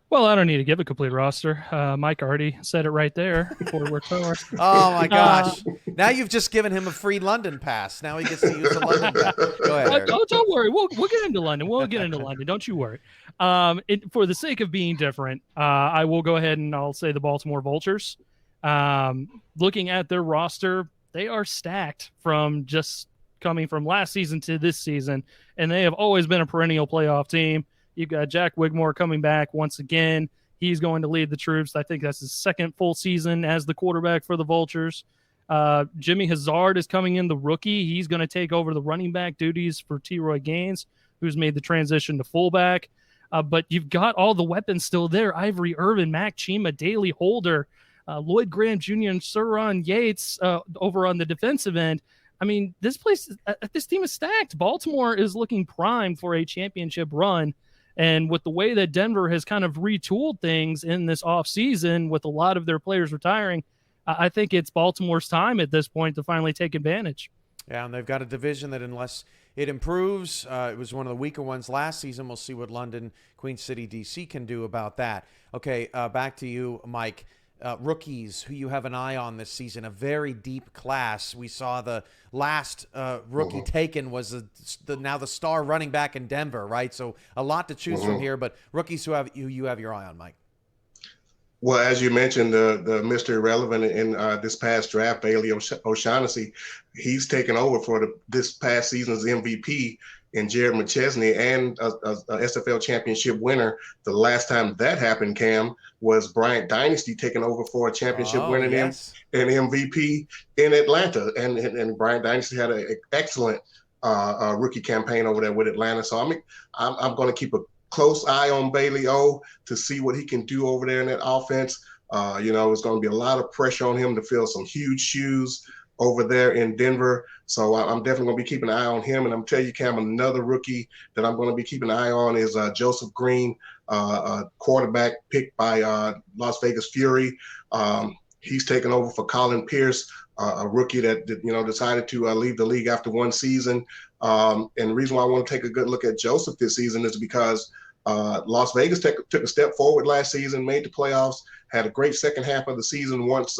Well, I don't need to give a complete roster. Mike already said it right there. Fort Worth Toros. Oh, my gosh. Now you've just given him a free London pass. Now he gets to use the London pass. Go ahead, Eric. Don't worry. We'll get into London. Don't you worry. For the sake of being different, I will go ahead and I'll say the Baltimore Vultures. Looking at their roster, they are stacked from just coming from last season to this season, and they have always been a perennial playoff team. You've got Jack Wigmore coming back once again. He's going to lead the troops. I think that's his second full season as the quarterback for the Vultures. Jimmy Hazard is coming in, the rookie. He's going to take over the running back duties for T-Roy Gaines, who's made the transition to fullback. But you've got all the weapons still there. Ivory Irvin, Mac Chima, Daley Holder, Lloyd Graham Jr., and Suron Yates over on the defensive end. I mean, this team is stacked. Baltimore is looking primed for a championship run. And with the way that Denver has kind of retooled things in this offseason with a lot of their players retiring, I think it's Baltimore's time at this point to finally take advantage. Yeah, and they've got a division that unless it improves, it was one of the weaker ones last season. We'll see what London, Queen City, D.C. can do about that. Okay, back to you, Mike. rookies who you have an eye on this season, a very deep class. We saw the last rookie taken was now the star running back in Denver, right? So a lot to choose from here, but rookies who you have your eye on, Mike. Well, as you mentioned, the Mr. Irrelevant in this past draft, Bailey O'Shaughnessy, he's taken over for this past season's MVP in Jared McChesney and a SFL championship winner. The last time that happened, Cam, was Bryant Dynasty taking over for a championship winner and MVP in Atlanta. And Bryant Dynasty had an excellent rookie campaign over there with Atlanta. So I'm going to keep a close eye on Bailey O to see what he can do over there in that offense. It's going to be a lot of pressure on him to fill some huge shoes over there in Denver. So I'm definitely going to be keeping an eye on him. And I'm telling you, Cam, another rookie that I'm going to be keeping an eye on is Joseph Green, a quarterback picked by Las Vegas Fury. He's taken over for Colin Pierce, a rookie that decided to leave the league after one season. And the reason why I want to take a good look at Joseph this season is because Las Vegas took a step forward last season, made the playoffs, had a great second half of the season once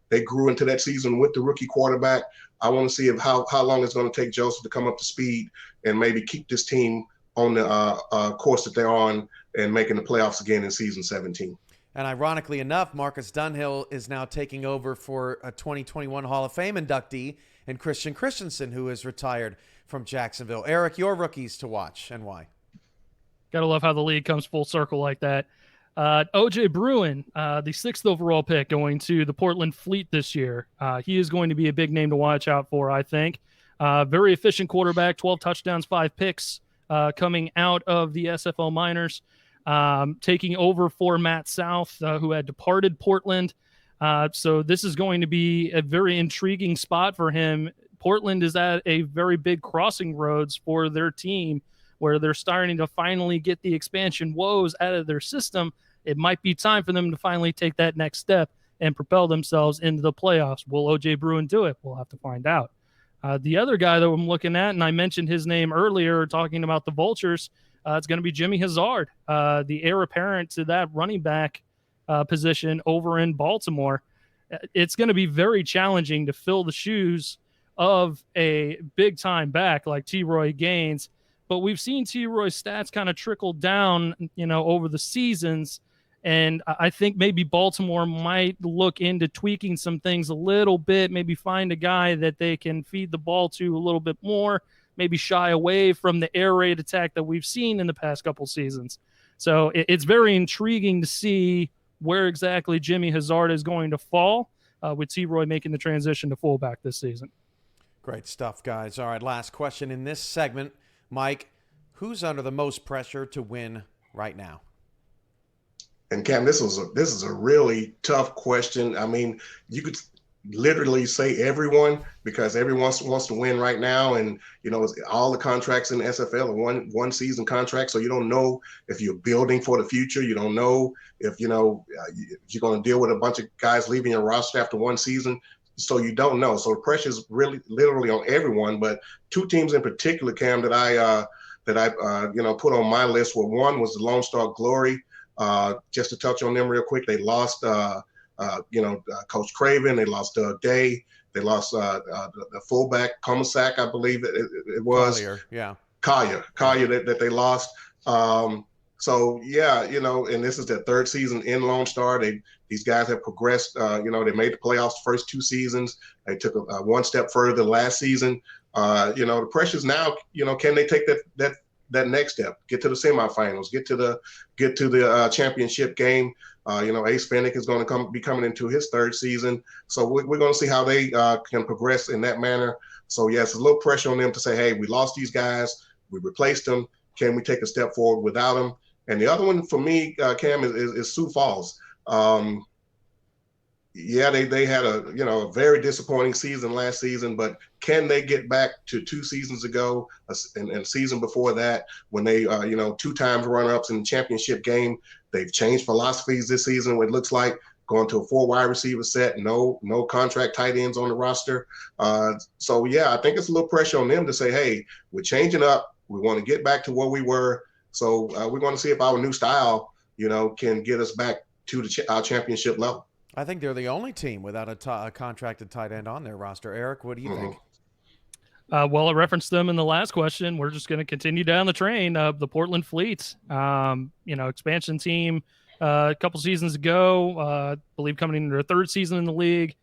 they grew into that season with the rookie quarterback. I want to see how long it's going to take Joseph to come up to speed and maybe keep this team on the course that they're on and making the playoffs again in season 17. And ironically enough, Marcus Dunhill is now taking over for a 2021 Hall of Fame inductee and Christian Christensen, who is retired from Jacksonville. Eric, your rookies to watch and why? Gotta love how the league comes full circle like that. OJ Bruin, the 6th overall pick, going to the Portland Fleet this year. He is going to be a big name to watch out for, I think. Very efficient quarterback, 12 touchdowns, 5 picks coming out of the SFL minors, taking over for Matt South, who had departed Portland. So this is going to be a very intriguing spot for him. Portland is at a very big crossing roads for their team, where they're starting to finally get the expansion woes out of their system. It might be time for them to finally take that next step and propel themselves into the playoffs. Will O.J. Bruin do it? We'll have to find out. The other guy that I'm looking at, and I mentioned his name earlier talking about the Vultures, it's going to be Jimmy Hazard, the heir apparent to that running back position over in Baltimore. It's going to be very challenging to fill the shoes of a big-time back like T-Roy Gaines. But we've seen T-Roy's stats kind of trickle down, over the seasons. And I think maybe Baltimore might look into tweaking some things a little bit, maybe find a guy that they can feed the ball to a little bit more, maybe shy away from the air raid attack that we've seen in the past couple seasons. So it's very intriguing to see where exactly Jimmy Hazard is going to fall with T-Roy making the transition to fullback this season. Great stuff, guys. All right, last question in this segment. Mike, who's under the most pressure to win right now? And Cam, this is a really tough question. I mean, you could literally say everyone, because everyone wants to win right now. And, all the contracts in the SFL are one season contract. So you don't know if you're building for the future. You don't know if, you're going to deal with a bunch of guys leaving your roster after one season. So you don't know. So the pressure is really literally on everyone. But two teams in particular, Cam, that I put on my list were, one was the Lone Star Glory. Just to touch on them real quick, they lost Coach Craven, they lost Day, they lost the fullback Comasack, I believe it was. Collier that they lost. So yeah, and this is their third season in Lone Star. These guys have progressed. They made the playoffs the first two seasons. They took one step further last season. The pressure's now. Can they take that next step? Get to the semifinals. Get to the championship game. Ace Fennick is going to be coming into his third season. So we're going to see how they can progress in that manner. So yes, a little pressure on them to say, hey, we lost these guys. We replaced them. Can we take a step forward without them? And the other one for me, Cam, is Sioux Falls. They had a very disappointing season last season, but can they get back to 2 seasons ago and season before that when they 2 times runner-ups in the championship game? They've changed philosophies this season. It looks like going to a 4 wide receiver set, no contract tight ends on the roster. So yeah, I think it's a little pressure on them to say, hey, we're changing up. We want to get back to where we were. So we're going to see if our new style, can get us back to our championship level. I think they're the only team without a contracted tight end on their roster. Eric, what do you think? Well, I referenced them in the last question. We're just going to continue down the train of the Portland Fleets. Expansion team a couple seasons ago, I believe coming into their third season in the league.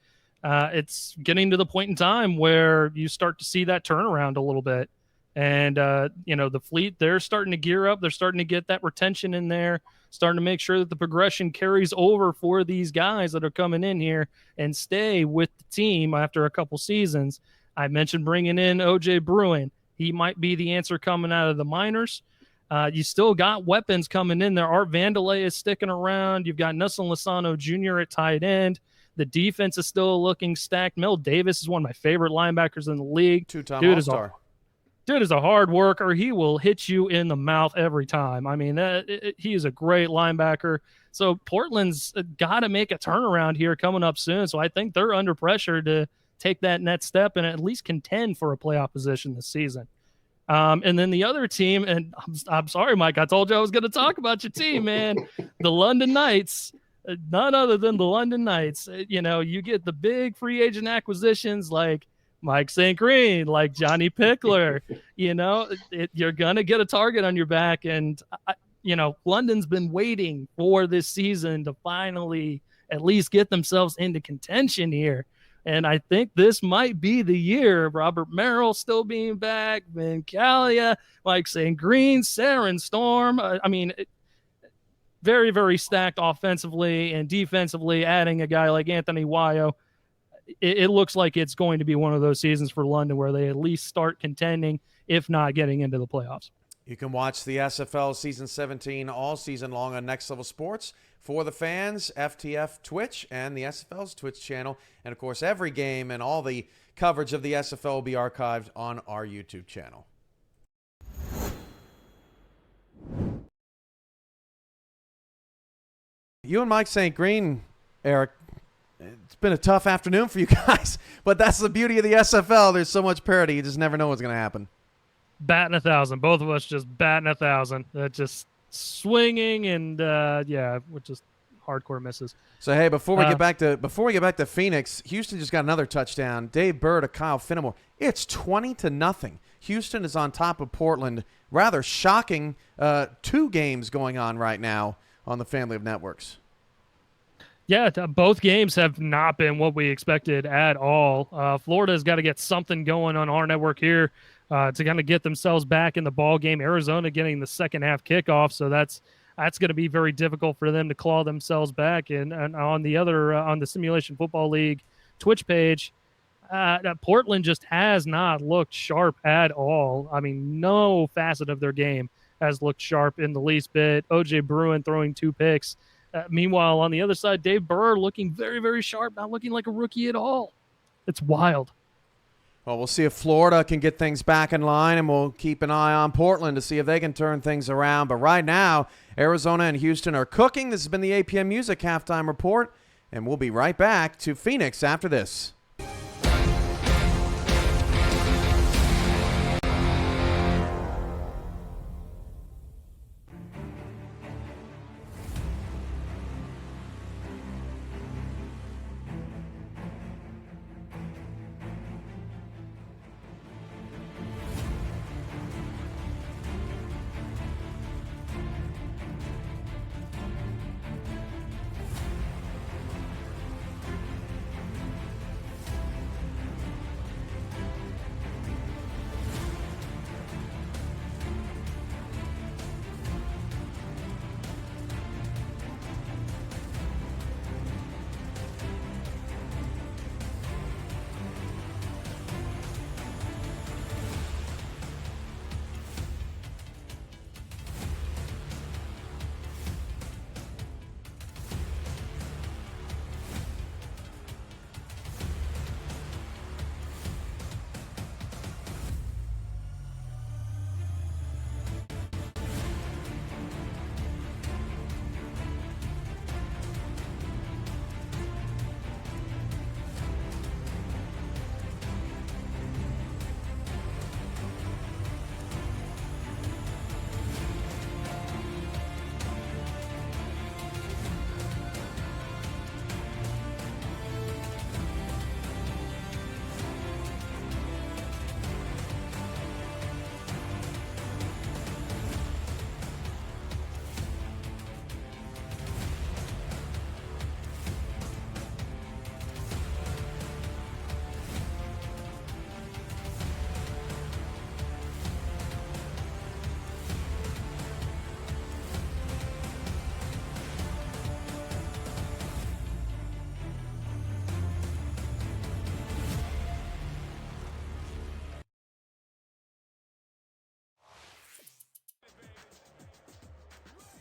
It's getting to the point in time where you start to see that turnaround a little bit. And, the Fleet, they're starting to gear up. They're starting to get that retention in there, starting to make sure that the progression carries over for these guys that are coming in here and stay with the team after a couple seasons. I mentioned bringing in OJ Bruin. He might be the answer coming out of the minors. You still got weapons coming in there. Art Vandelay is sticking around. You've got Nelson Lozano Jr. at tight end. The defense is still looking stacked. Mel Davis is one of my favorite linebackers in the league. Two-time All-Star. Dude is a hard worker. He will hit you in the mouth every time. I mean, he is a great linebacker. So Portland's got to make a turnaround here coming up soon. So I think they're under pressure to take that next step and at least contend for a playoff position this season. And then the other team, and I'm sorry, Mike, I told you I was going to talk about your team, man. The London Knights, none other than the London Knights. You get the big free agent acquisitions like Mike St. Green, like Johnny Pickler. You're going to get a target on your back. And, London's been waiting for this season to finally at least get themselves into contention here. And I think this might be the year. Robert Merrill still being back, Vin Calia, Mike St. Green, Saren Storm. Very, very stacked offensively and defensively, adding a guy like Anthony Wayo. It looks like it's going to be one of those seasons for London where they at least start contending, if not getting into the playoffs. You can watch the SFL Season 17 all season long on Next Level Sports for the fans, FTF Twitch, and the SFL's Twitch channel. And, of course, every game and all the coverage of the SFL will be archived on our YouTube channel. You and Mike St. Green, Eric, it's been a tough afternoon for you guys, but that's the beauty of the SFL. There's so much parity, you just never know what's going to happen. Batting 1,000. Both of us just batting 1,000. Just swinging and we're just hardcore misses. So hey, before we get back to Phoenix, Houston just got another touchdown. Dave Burr to Kyle Finnemore. It's 20-0. Houston is on top of Portland. Rather shocking 2 games going on right now on the family of networks. Yeah, both games have not been what we expected at all. Florida's got to get something going on our network here to kind of get themselves back in the ball game. Arizona getting the second half kickoff, so that's going to be very difficult for them to claw themselves back. And on the other on the Simulation Football League Twitch page, Portland just has not looked sharp at all. I mean, no facet of their game has looked sharp in the least bit. OJ Bruin throwing 2 picks. Meanwhile, on the other side, Dave Burr looking very, very sharp, not looking like a rookie at all. It's wild. Well, we'll see if Florida can get things back in line, and we'll keep an eye on Portland to see if they can turn things around. But right now, Arizona and Houston are cooking. This has been the APM Music Halftime Report, and we'll be right back to Phoenix after this.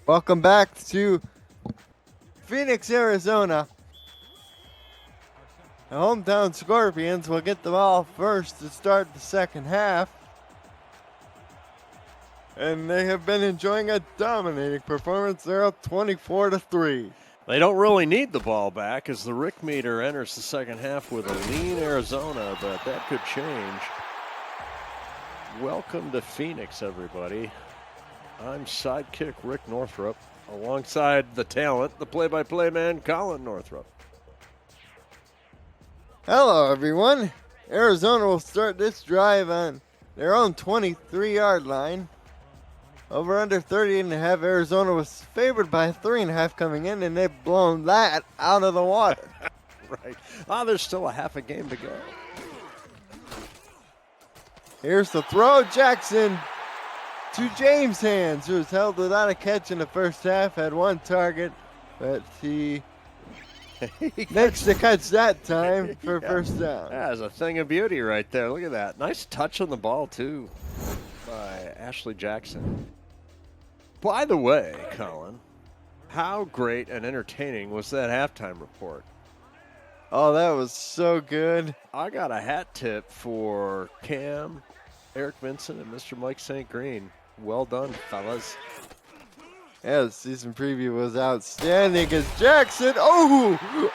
Welcome back to Phoenix, Arizona. The hometown Scorpions will get the ball first to start the second half. And they have been enjoying a dominating performance. They're up 24-3. They don't really need the ball back as the Rick meter enters the second half with a lean Arizona, but that could change. Welcome to Phoenix, everybody. I'm sidekick Rick Northrup, alongside the talent, the play-by-play man, Colin Northrup. Hello, everyone. Arizona will start this drive on their own 23-yard line. Over under 30.5. Arizona was favored by 3.5 coming in, and they've blown that out of the water. Right. There's still a half a game to go. Here's the throw. Jackson to James' hands, who was held without a catch in the first half, had one target, but he makes the catch that time for first down. That's a thing of beauty right there. Look at that. Nice touch on the ball, too, by Ashley Jackson. By the way, Colin, how great and entertaining was that halftime report? Oh, that was so good. I got a hat tip for Cam, Eric Vincent, and Mr. Mike St. Green. Well done, fellas. Yeah, the season preview was outstanding as Jackson. Oh!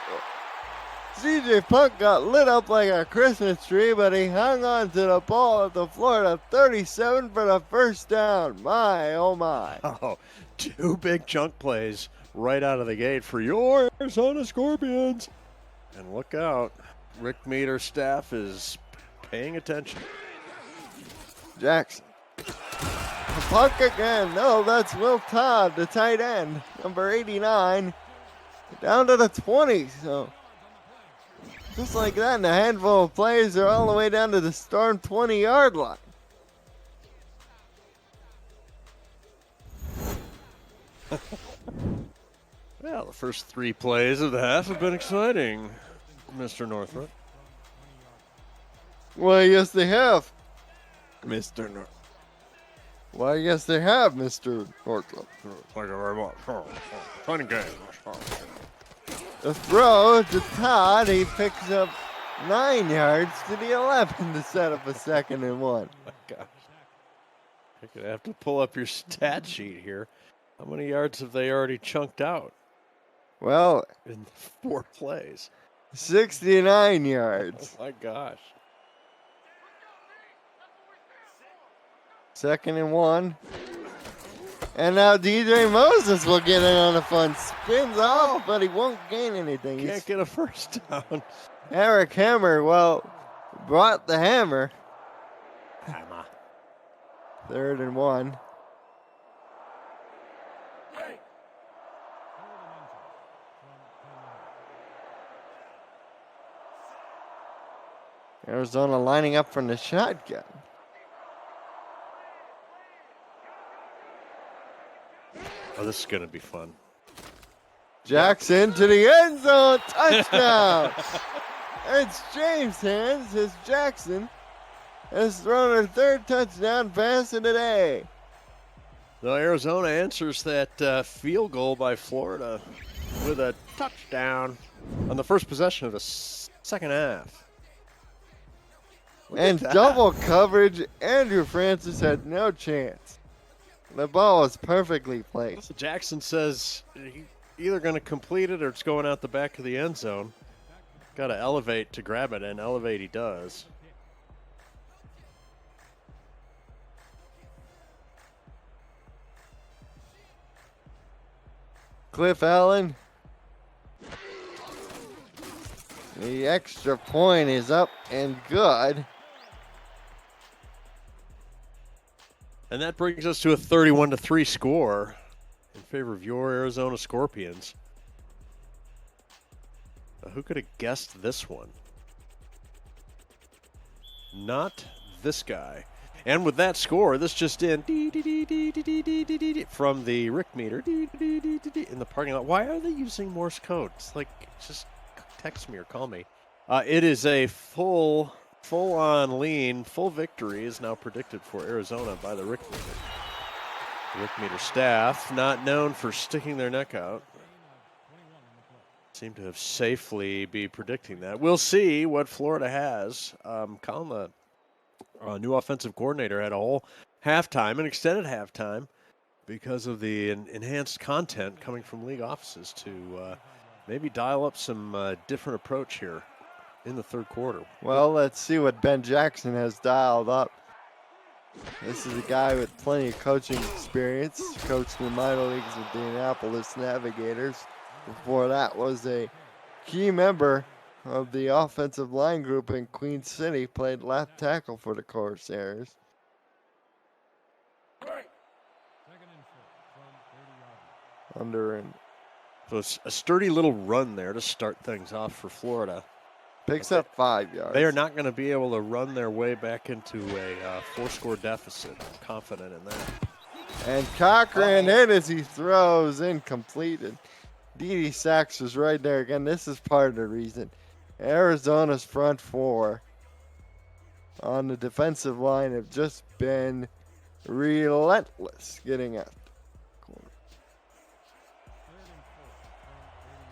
CJ Punk got lit up like a Christmas tree, but he hung on to the ball at the Florida 37 for the first down. My, oh my. Oh, two big chunk plays right out of the gate for your Arizona Scorpions. And look out, Rick Meter staff is paying attention. Jackson. Punk again. No, that's Will Todd, the tight end, number 89. Down to the 20. So just like that, and a handful of plays are all the way down to the Storm 20-yard line. Well, the first three plays of the half have been exciting, Mr. Northrup. Why, yes, they have, Mr. Northrup. Why, yes, they have, Mr. Northrup. Thank you very much. Funny game. The throw to Todd, he picks up 9 yards to the 11 to set up a 2nd and 1. Oh my gosh. You're going to have to pull up your stat sheet here. How many yards have they already chunked out Well, in 4 plays? 69 yards. Oh my gosh. 2nd and 1. And now DJ Moses will get in on the fun. Spins off, but he won't gain anything. Can't get a first down. Eric Hammer, brought the hammer. Hammer. 3rd and 1. Arizona lining up from the shotgun. Oh, this is going to be fun. Jackson to the end zone. Touchdown. It's James' hands as Jackson has thrown her 3rd touchdown pass of the day. So Arizona answers that field goal by Florida with a touchdown on the first possession of the second half. Look And at that. double coverage. Andrew Francis had no chance. The ball was perfectly placed. So Jackson says he's either going to complete it or it's going out the back of the end zone. Got to elevate to grab it, and elevate he does. Cliff Allen. The extra point is up and good. And that brings us to a 31-3 score in favor of your Arizona Scorpions. Who could have guessed this one? Not this guy. And with that score, this just in from the Rick meter in the parking lot. Why are they using Morse code? It's like, just text me or call me. It is a full-on lean, full victory is now predicted for Arizona by the Rick meter. Rick Meter staff, not known for sticking their neck out, seem to have safely be predicting that. We'll see what Florida has. Colin, the new offensive coordinator, had a whole halftime, an extended halftime, because of the enhanced content coming from league offices to maybe dial up some different approach here in the third quarter. Well, let's see what Ben Jackson has dialed up. This is a guy with plenty of coaching experience. Coached in the minor leagues with the Indianapolis Navigators. Before that was a key member of the offensive line group in Queen City. Played left tackle for the Corsairs. So it's a sturdy little run there to start things off for Florida. Picks up 5 yards. They are not going to be able to run their way back into a 4-score deficit. I'm confident in that. And Cochran hit as he throws, incomplete. And Dede Sachs was right there again. This is part of the reason. Arizona's front four on the defensive line have just been relentless getting at the corner.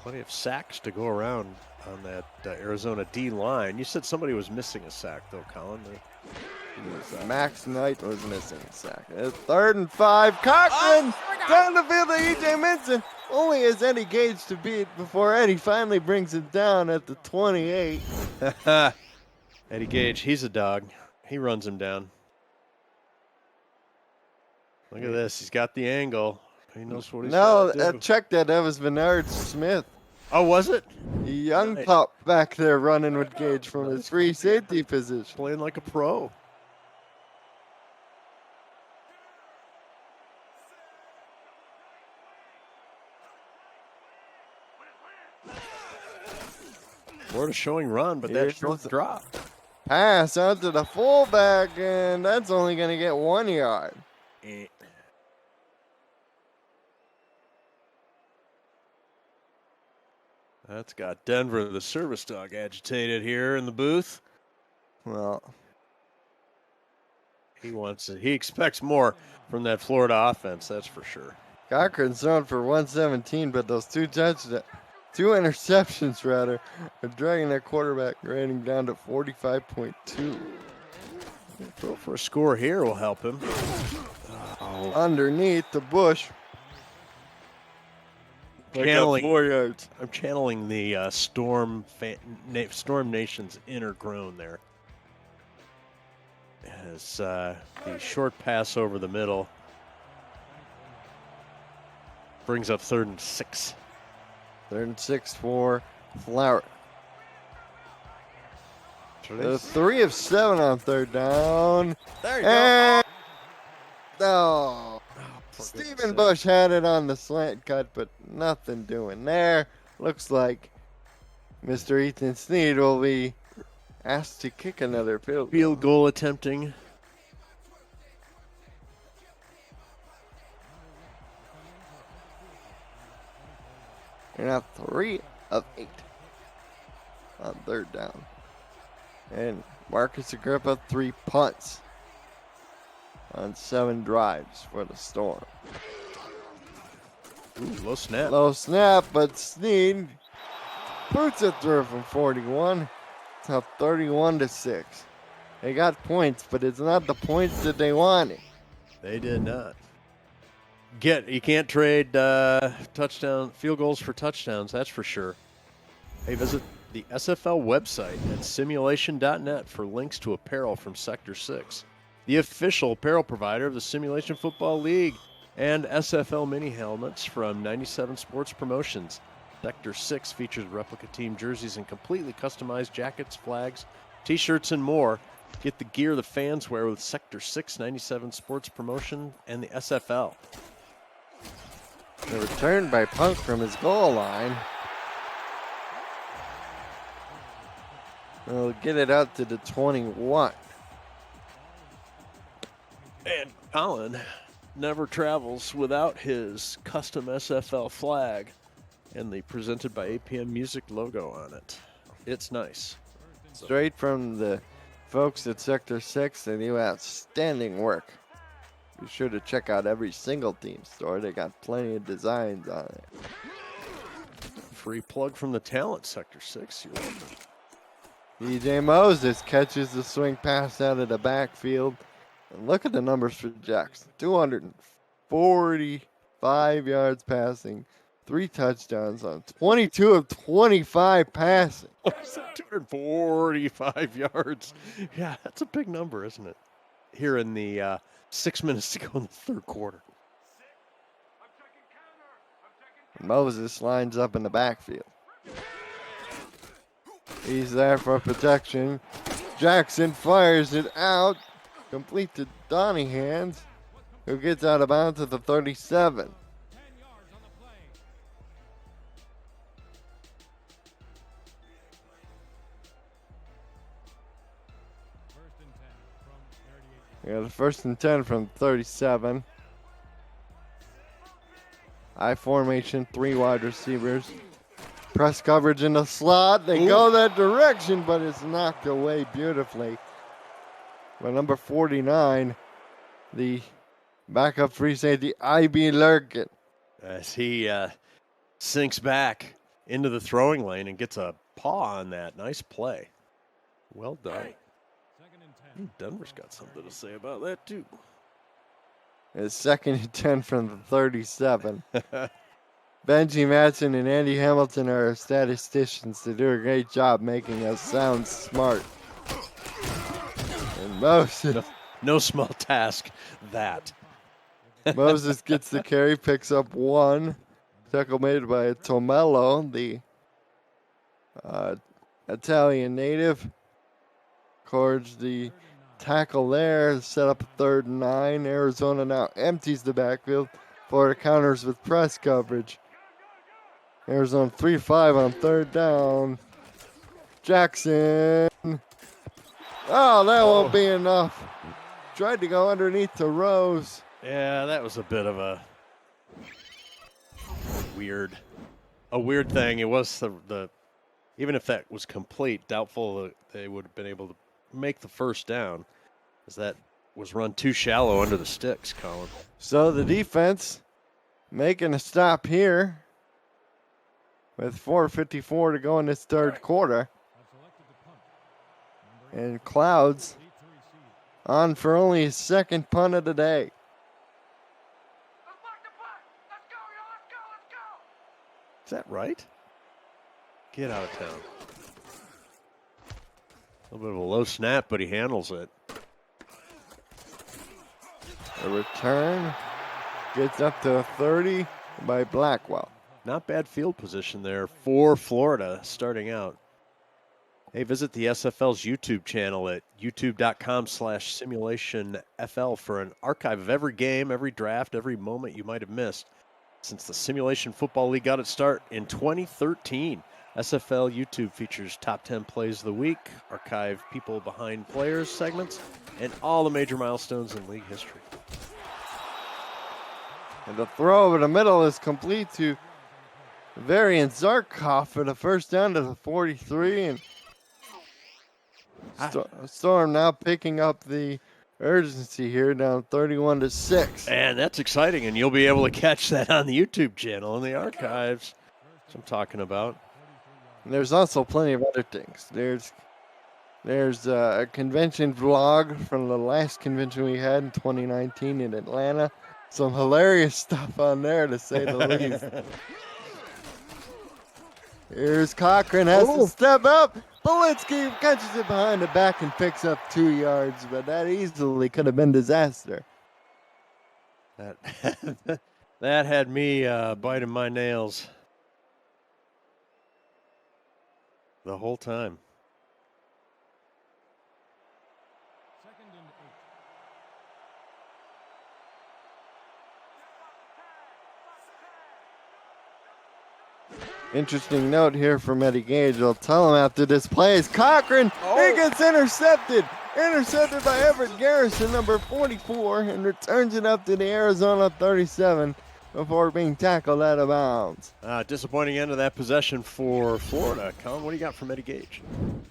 Plenty of sacks to go around on that Arizona D line. You said somebody was missing a sack, though, Colin. Max Knight was missing a sack. It's 3rd and 5. Cochran down the field to E.J. Minson. Only has Eddie Gage to beat before Eddie finally brings it down at the 28. Eddie Gage, he's a dog. He runs him down. Look at this. He's got the angle. He knows what he's got to do. Check that. That was Bernard Smith. Oh, was it? Young pup back there running with Gage from his free safety position. Playing like a pro. Florida showing run, but that short drop. Pass out to the fullback, and that's only going to get 1 yard. That's got Denver, the service dog, agitated here in the booth. Well, he wants it. He expects more from that Florida offense, that's for sure. Cochran's thrown for 117, but those two interceptions are dragging that quarterback rating down to 45.2. Throw for a score here will help him. Underneath the bush. Channeling, 4 yards. I'm channeling the Storm Nation's inner groan there. As the short pass over the middle brings up 3rd and 6. 3rd and 6 for Flower. 3 of 7 on 3rd down. There you go. Oh. Stephen Bush had it on the slant cut, but nothing doing there. Looks like Mr. Ethan Snead will be asked to kick another field goal attempting. And now 3 of 8 on 3rd down. And Marcus Agrippa 3 punts on 7 drives for the Storm. Ooh, low snap. Low snap, but Snead boots it through from 41. It's now 31-6. They got points, but it's not the points that they wanted. They did not. You can't trade field goals for touchdowns, that's for sure. Hey, visit the SFL website at simulation.net for links to apparel from Sector 6, the official apparel provider of the Simulation Football League, and SFL mini helmets from 97 Sports Promotions. Sector 6 features replica team jerseys and completely customized jackets, flags, t-shirts, and more. Get the gear the fans wear with Sector 6, 97 Sports Promotion, and the SFL. The return by Punk from his goal line. He'll get it out to the 21. And Colin never travels without his custom SFL flag and the presented by APM Music logo on it. It's nice. Straight from the folks at Sector 6, they do outstanding work Be sure to check out every single team store. They got plenty of designs on it. Free plug from the talent, Sector 6. You're welcome. DJ Moses catches the swing pass out of the backfield. And look at the numbers for Jackson. 245 yards passing, 3 touchdowns on 22 of 25 passing. 245 yards. Yeah, that's a big number, isn't it? Here in the 6 minutes to go in the third quarter. Moses lines up in the backfield. He's there for protection. Jackson fires it out. Complete to Donnie Hands, who gets out of bounds at the 37. We got a 1st and 10 from 37. I formation, 3 wide receivers. Press coverage in the slot. They go that direction, but it's knocked away beautifully. By number 49, the backup free safety, I.B. Lurkin. As he sinks back into the throwing lane and gets a paw on that. Nice play. Well done. Denver's got something to say about that, too. It's 2nd and 10 from the 37. Benji Matson and Andy Hamilton are our statisticians. They do a great job making us sound smart. And Moses, No small task, that. Moses gets the carry, picks up 1. Tackle made by Tomello, the Italian native. Records the tackle there, set up a 3rd and 9. Arizona now empties the backfield. Florida counters with press coverage. Arizona 3-5 on 3rd down. Jackson. Oh, that won't be enough. Tried to go underneath the rows. Yeah, that was a bit of a weird thing. It was the even if that was complete, doubtful that they would have been able to make the 1st down, as that was run too shallow under the sticks, Colin. So the defense making a stop here with 4:54 to go in this 3rd quarter. And Clouds on for only his 2nd punt of the day. Is that right? Get out of town. A little bit of a low snap, but he handles it. A return gets up to 30 by Blackwell. Not bad field position there for Florida starting out. Hey, visit the SFL's YouTube channel at youtube.com/simulationfl for an archive of every game, every draft, every moment you might have missed since the Simulation Football League got its start in 2013. SFL YouTube features top 10 plays of the week, archive people behind players segments, and all the major milestones in league history. And the throw over the middle is complete to Varian Zarkov for the 1st down to the 43. And Storm now picking up the urgency here, down 31-6. And that's exciting, and you'll be able to catch that on the YouTube channel in the archives. That's what I'm talking about. And there's also plenty of other things. There's a convention vlog from the last convention we had in 2019 in Atlanta. Some hilarious stuff on there, to say the least. Here's Cochran, has to step up. Politsky catches it behind the back and picks up 2 yards, but that easily could have been disaster. That that had me biting my nails the whole time. Interesting note here from Eddie Gage. I'll tell him after this play is Cochran. He gets intercepted. Intercepted by Everett Garrison, number 44, and returns it up to the Arizona 37 before being tackled out of bounds. Disappointing end of that possession for Florida. Colin, what do you got from Eddie Gage?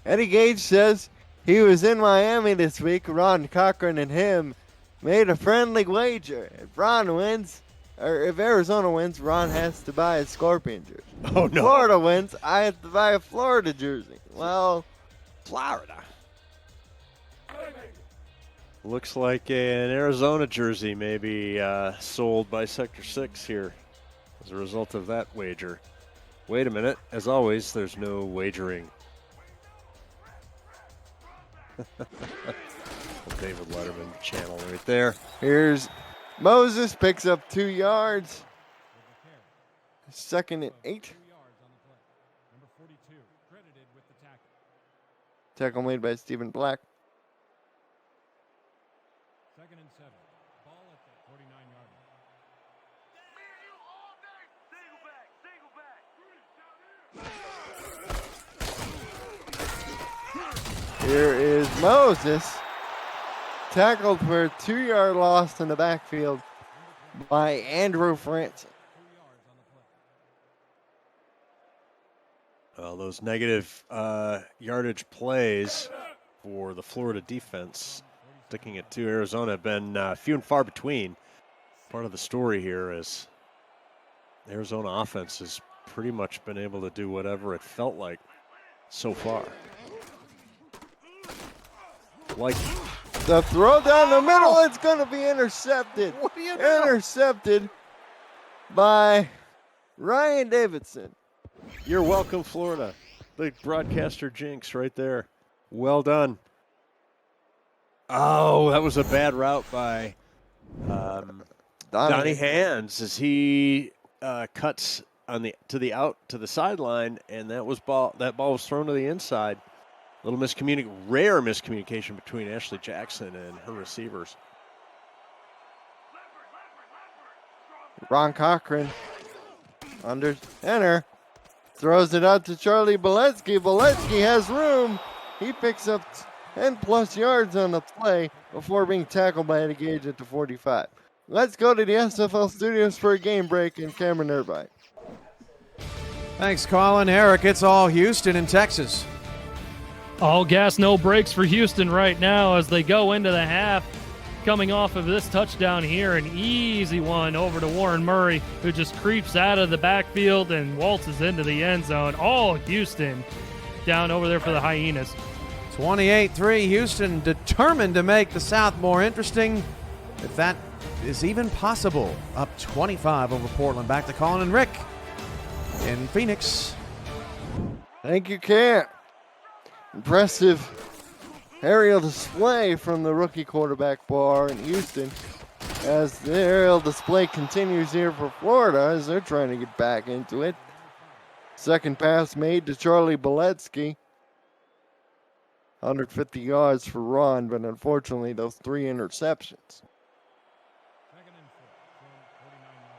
Eddie Gage says he was in Miami this week. Ron Cochran and him made a friendly wager. If Ron wins, or if Arizona wins, Ron has to buy a Scorpion jersey. Oh, no. Florida wins, I have to buy a Florida jersey. Well, Florida. Looks like an Arizona jersey may be sold by Sector 6 here as a result of that wager. Wait a minute. As always, there's no wagering. David Letterman channel right there. here's Moses, picks up 2 yards. 2nd and 8. Tackle made by Stephen Black. 2nd and 7. Ball at the 49-yard line. Here is Moses. Tackled for a 2-yard loss in the backfield by Andrew Franson. Well, those negative yardage plays for the Florida defense, sticking it to Arizona, have been few and far between. Part of the story here is Arizona offense has pretty much been able to do whatever it felt like so far. Like The throw down the middle, it's going to be intercepted. What do you know? Intercepted by Ryan Davidson. You're welcome, Florida. The broadcaster jinx right there. Well done. Oh, that was a bad route by Donnie Hands as he cuts on the to the sideline, and that ball was thrown to the inside. Rare miscommunication between Ashley Jackson and her receivers. Ron Cochran under center. Throws it out to Charlie Boletsky. Boletsky has room. He picks up 10+ yards on the play before being tackled by Eddie Gage at the 45. Let's go to the SFL studios for a game break in Cameron Irvine. Thanks, Colin. Eric, it's all Houston and Texas. All gas, no brakes for Houston right now as they go into the half. Coming off of this touchdown here, an easy one over to Warren Murray, who just creeps out of the backfield and waltzes into the end zone. All Houston down over there for the Hyenas. 28-3, Houston determined to make the South more interesting, if that is even possible. Up 25 over Portland. Back to Colin and Rick in Phoenix. Thank you, Cam. Impressive aerial display from the rookie quarterback Barr in Houston as the aerial display continues here for Florida as they're trying to get back into it. Second pass made to Charlie Boletsky. 150 yards for Ron, but unfortunately those 3 interceptions. 2nd and 4 from 49-yard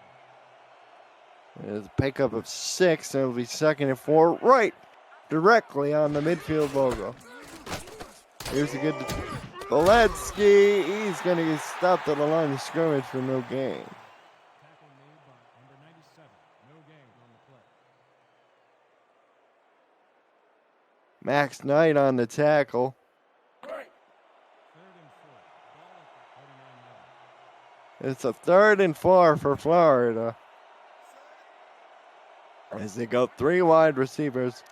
line. There's a pickup of 6, and it'll be 2nd and 4 right directly on the midfield logo. Here's a good Boletsky. He's going to get stopped at the line of scrimmage for no gain. Tackle made by number 97. No gain on the play. Max Knight on the tackle. 3rd and 4. Ball at the 49-yard line. It's a 3rd and 4 for Florida as they go 3 wide receivers.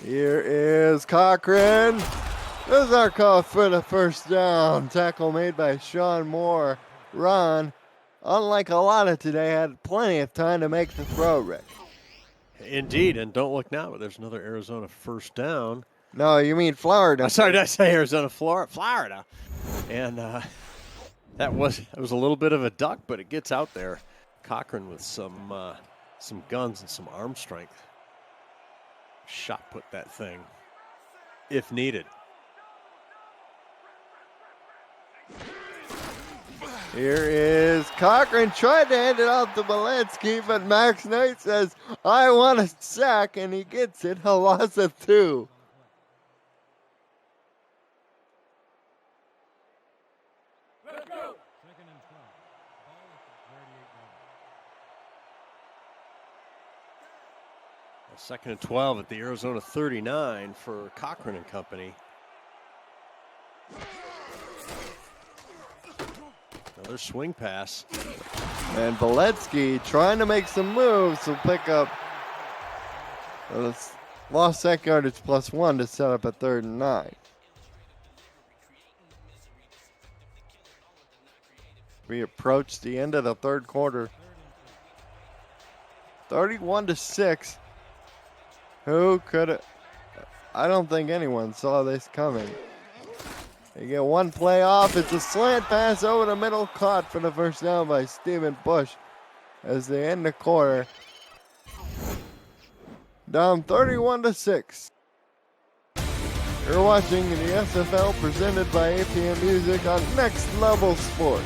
Here is Cochran. This is our call for the first down. Tackle made by Sean Moore. Ron, unlike a lot of today, had plenty of time to make the throw, Rick. Indeed, and don't look now, but there's another Arizona first down. No, you mean Florida. Sorry, did I say Arizona, Florida? And that was a little bit of a duck, but it gets out there. Cochran with some guns and some arm strength. Shot put that thing, if needed. Here is Cochran trying to hand it off to Boletsky, but Max Knight says, I want a sack, and he gets it. A loss of 2. Let's go. 2nd and 12. Ball at the 38-yard line. Second and 12 at the Arizona 39 for Cochran and company. Another swing pass. And Beletsky trying to make some moves will pick up. Lost that yardage +1 to set up a 3rd and 9. We approach the end of the 3rd quarter. 31-6. Who could have? I don't think anyone saw this coming. They get one play off. It's a slant pass over the middle, caught for the first down by Stephen Bush as they end the quarter. Down 31-6. You're watching the SFL presented by APM Music on Next Level Sports.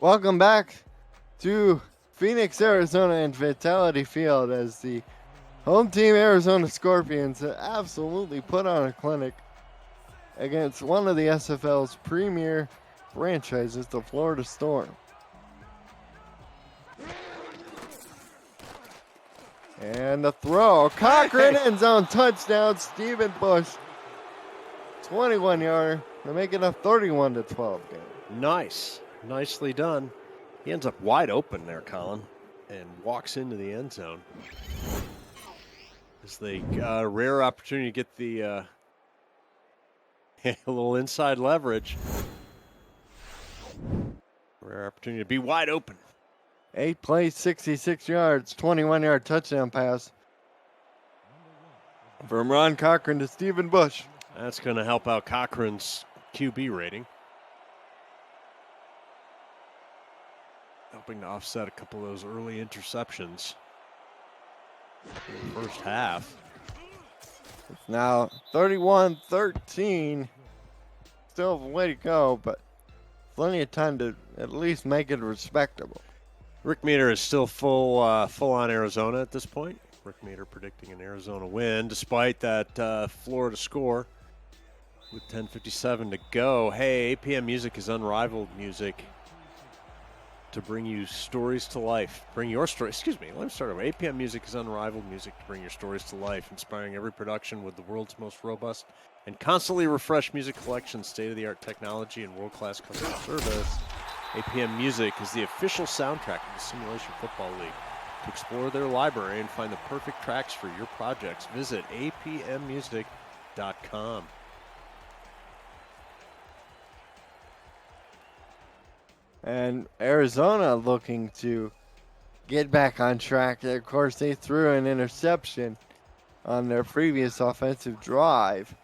Welcome back to Phoenix, Arizona and Vitality Field as the home team Arizona Scorpions absolutely put on a clinic against one of the SFL's premier franchises, the Florida Storm. And the throw, Cochran end zone touchdown, Stephen Bush, 21-yarder to make it a 31-12 game. Nice. Nicely done. He ends up wide open there, Colin, and walks into the end zone. As they got a rare opportunity to get the a little inside leverage. Rare opportunity to be wide open. 8 plays, 66 yards, 21-yard touchdown pass from Ron Cochran to Stephen Bush. That's going to help out Cochran's QB rating. Helping to offset a couple of those early interceptions in the first half. It's now 31-13. Still have a way to go, but plenty of time to at least make it respectable. Rick Meter is still full on Arizona at this point. Rick Meter predicting an Arizona win despite that Florida score with 10:57 to go. Hey, APM Music is unrivaled music to bring you stories to life. Bring your story. Excuse me, let me start over. APM Music is unrivaled music to bring your stories to life, inspiring every production with the world's most robust and constantly refreshed music collection, state-of-the-art technology, and world-class customer service. APM Music is the official soundtrack of the Simulation Football League. To explore their library and find the perfect tracks for your projects, visit apmmusic.com. And Arizona looking to get back on track. Of course, they threw an interception on their previous offensive drive.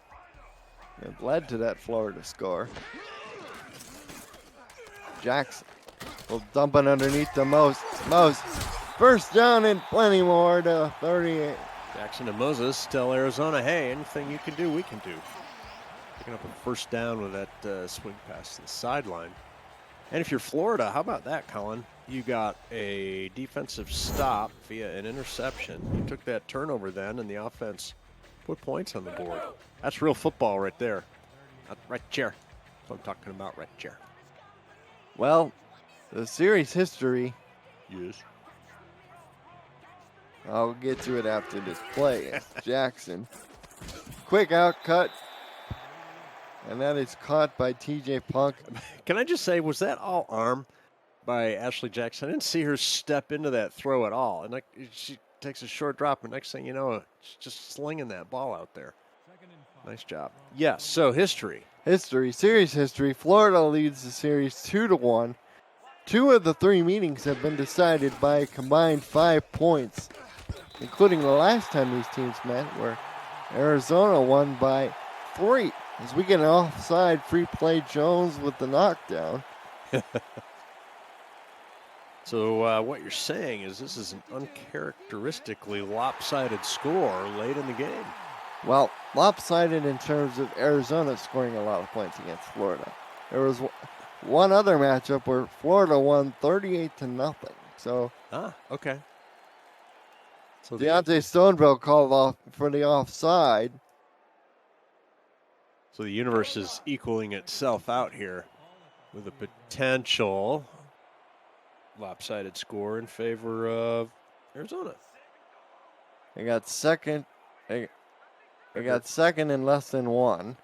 It led to that Florida score. Jackson will dump it underneath the Moses. First down and plenty more to 38. Jackson and Moses tell Arizona, hey, anything you can do, we can do. Picking up a first down with that swing pass to the sideline. And if you're Florida, how about that, Colin? You got a defensive stop via an interception. You took that turnover then, and the offense put points on the board. That's real football right there. Right there. That's what I'm talking about, right there. Well, the series history. Yes. I'll get to it after this play. Jackson. Quick out cut. And that is caught by TJ Punk. Can I just say, was that all arm by Ashley Jackson? I didn't see her step into that throw at all. And she takes a short drop, and next thing you know, she's just slinging that ball out there. Nice job. Yes, so history. Series history. Florida leads the series 2-1. 2 of the 3 meetings have been decided by a combined 5 points, including the last time these teams met, where Arizona won by 3. As we get an offside free play, Jones with the knockdown. So what you're saying is this is an uncharacteristically lopsided score late in the game. Well, lopsided in terms of Arizona scoring a lot of points against Florida. There was one other matchup where Florida won 38-0. So, okay. So Deontay Stoneville called off for the offside. So the universe is equaling itself out here with a potential lopsided score in favor of Arizona. They got second. They got second in less than 1.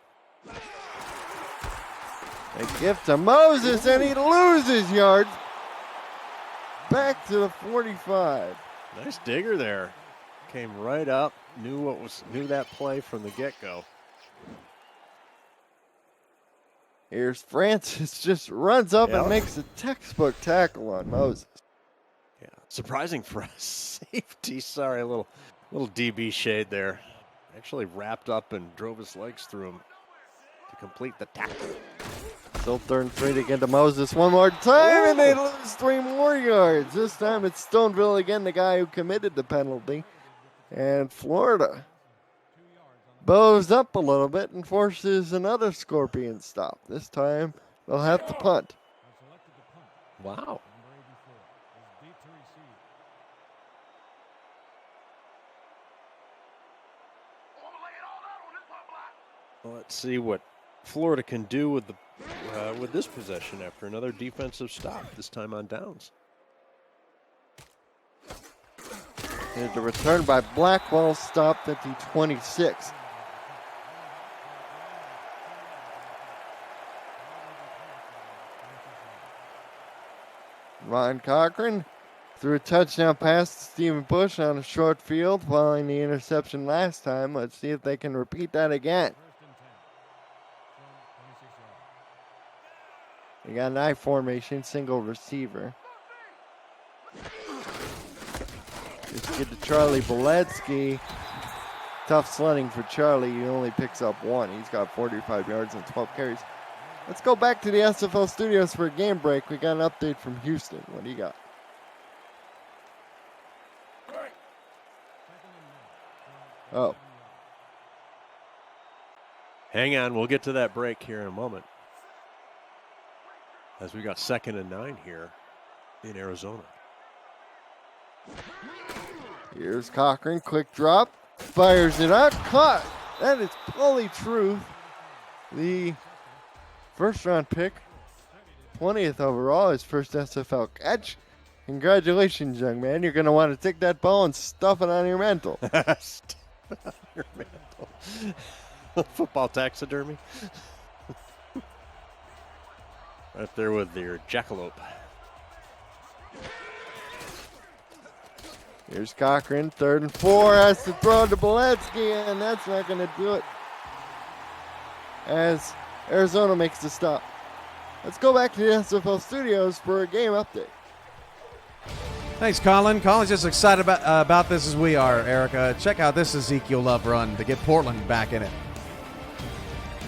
They give to Moses, and he loses yards. Back to the 45. Nice digger there. Came right up. Knew that play from the get-go. Here's Francis, just runs up and makes a textbook tackle on Moses. Yeah, surprising for a safety. Sorry, a little DB shade there. Actually wrapped up and drove his legs through him to complete the tackle. Still 3rd and 3 to get to Moses one more time, and they lose 3 more yards. This time it's Stoneville again, the guy who committed the penalty. And Florida bows up a little bit and forces another Scorpion stop. This time they'll have to punt. Wow. Well, let's see what Florida can do with this possession after another defensive stop, this time on downs. Here's the return by Blackwell, stopped at the 26. Ron Cochran threw a touchdown pass to Stephen Bush on a short field following the interception last time. Let's see if they can repeat that again. They got an I formation, single receiver. Just get to Charlie Boletsky. Tough sledding for Charlie. He only picks up 1. He's got 45 yards and 12 carries. Let's go back to the SFL studios for a game break. We got an update from Houston. What do you got? Oh. Hang on, we'll get to that break here in a moment. As we got 2nd and 9 here in Arizona. Here's Cochran, quick drop, fires it out, caught. That is Paulie Truth, the first-round pick, 20th overall, his first SFL catch. Congratulations, young man. You're going to want to take that ball and stuff it on your mantle. Stuff it on your mantle. Football taxidermy. Right there with your jackalope. Here's Cochran, 3rd and 4, has to throw to Boletsky, and that's not going to do it. As Arizona makes the stop. let's go back to the SFL studios for a game update. Thanks, Colin. Colin's just excited about this as we are, Erica. Check out this Ezekiel Love run to get Portland back in it.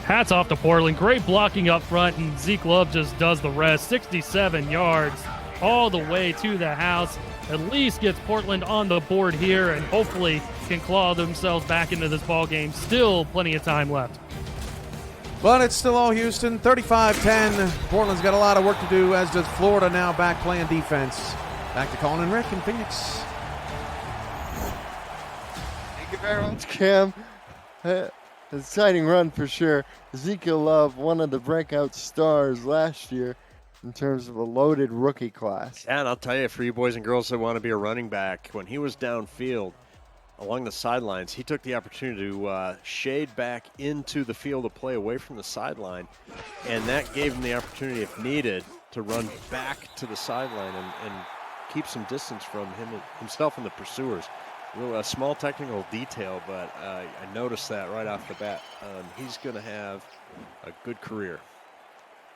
Hats off to Portland. Great blocking up front, and Zeke Love just does the rest. 67 yards all the way to the house. At least gets Portland on the board here and hopefully can claw themselves back into this ball game. Still plenty of time left. But it's still all Houston, 35-10. Portland's got a lot of work to do, as does Florida now back playing defense. Back to Colin and Rick in Phoenix. Thank you very much, Cam. Exciting run for sure. Ezekiel Love, one of the breakout stars last year in terms of a loaded rookie class. Yeah, and I'll tell you, for you boys and girls that want to be a running back, when he was downfield along the sidelines, he took the opportunity to shade back into the field of play away from the sideline, and that gave him the opportunity, if needed, to run back to the sideline and keep some distance from himself and the pursuers. A small technical detail, but I noticed that right off the bat. He's going to have a good career.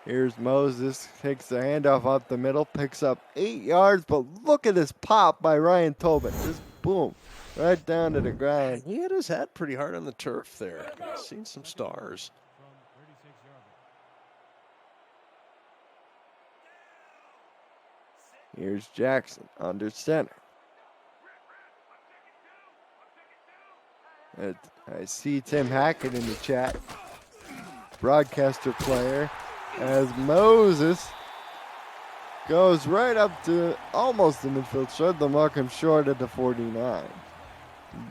Here's Moses, takes the handoff up the middle, picks up 8 yards, but look at this pop by Ryan Tobin. Just boom, right down to the ground. He hit his head pretty hard on the turf there. I've seen some stars. Here's Jackson under center. I see Tim Hackett in the chat, broadcaster player, as Moses goes right up to almost the midfield, showed the mark him short at the 49.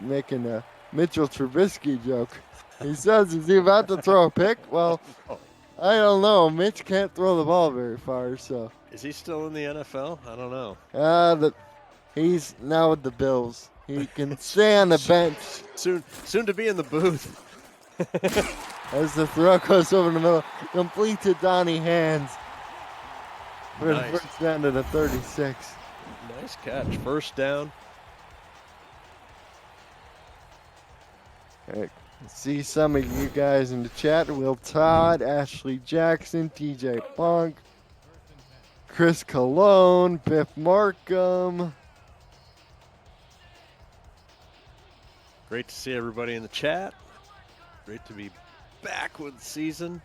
Making a Mitchell Trubisky joke. He says, is he about to throw a pick? Well, I don't know. Mitch can't throw the ball very far, so. Is he still in the NFL? I don't know. He's now with the Bills. He can stay on the bench. Soon to be in the booth. As the throw goes over the middle, complete to Donnie Hands for the first down to the 36. Nice catch. First down. Right. See some of you guys in the chat. Will Todd, Ashley Jackson, TJ Punk, Chris Colon, Biff Markham. Great to see everybody in the chat. Great to be back with the season.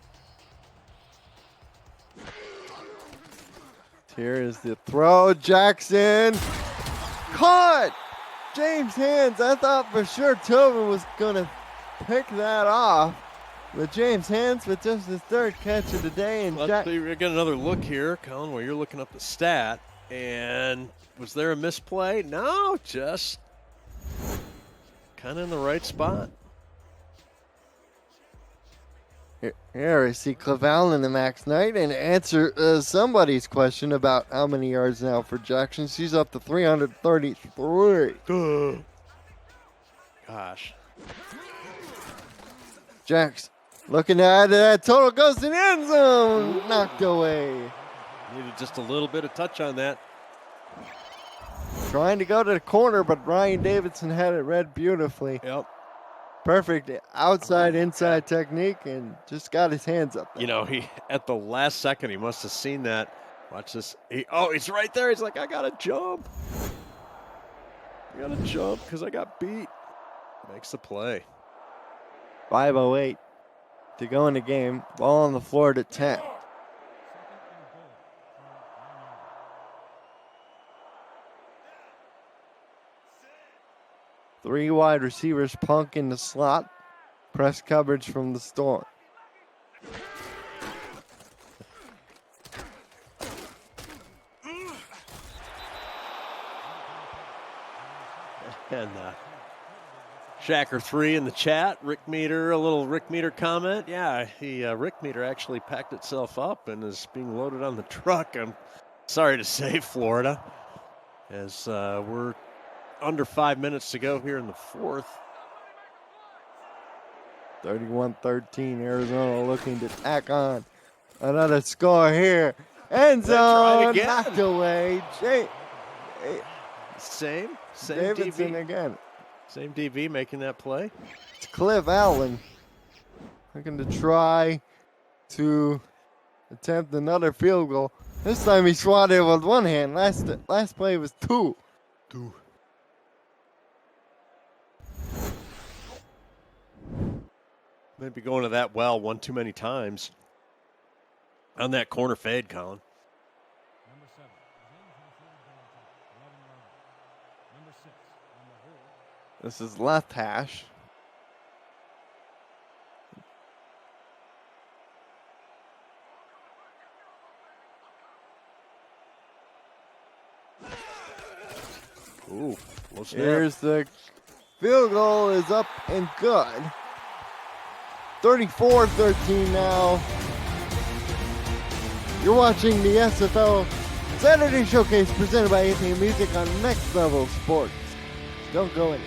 Here is the throw. Jackson caught. James Hands. I thought for sure Tobin was going to pick that off. But James Hands with just his third catch of the day. And Let's see, we get another look here, Colin, while you're looking up the stat. And was there a misplay? No, just kind of in the right spot. Here I see Clavel and the Max Knight and answer somebody's question about how many yards now for Jackson. She's up to 333. Gosh. Jax looking to add to that total, goes to the end zone, knocked away. Needed just a little bit of touch on that. Trying to go to the corner, but Ryan Davidson had it read beautifully. Yep. Perfect outside, inside technique, and just got his hands up there. You know, he at the last second, he must have seen that. Watch this. He's right there. He's like, I got to jump. I got to jump because I got beat. Makes the play. 5:08 to go in the game. Ball on the floor to 10. Three wide receivers, Punk in the slot. Press coverage from the Storm. And Shacker 3 in the chat. Rick Meter, a little Rick Meter comment. Yeah, Rick Meter actually packed itself up and is being loaded on the truck. I'm sorry to say, Florida, as we're under 5 minutes to go here in the fourth. 31-13, Arizona looking to tack on another score here. End zone, knocked away. Same Davidson DB. again. Same DB making that play. It's Cliff Allen looking to try to attempt another field goal. This time he swatted it with one hand. Last play was two. Maybe going to that well one too many times. On that corner fade, Colin. Number 7 is in for the field goal attempt. 11 yards. Number 6 on the hold. This is left hash. Ooh, low snap. Here's the field goal is up and good. 34-13 now. You're watching the SFL Saturday Showcase presented by Athena Music on Next Level Sports. Don't go in.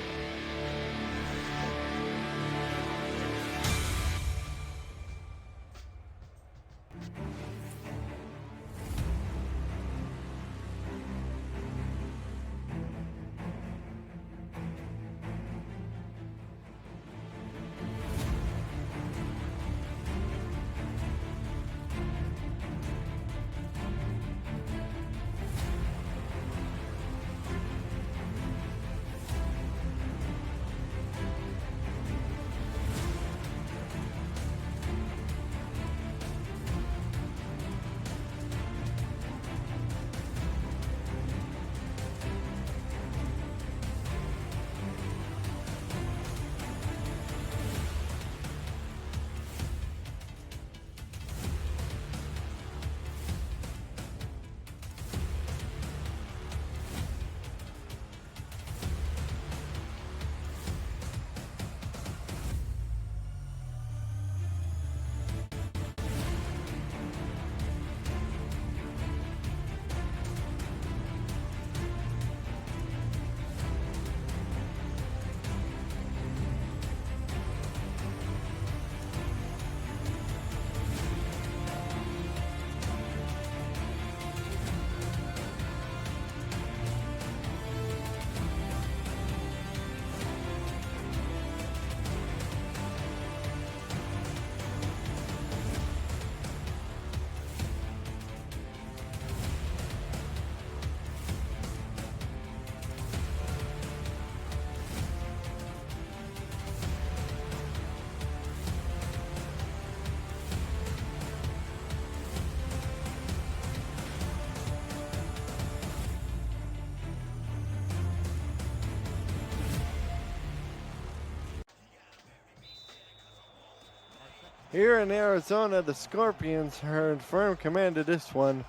Here in Arizona, the Scorpions are in firm command of this one,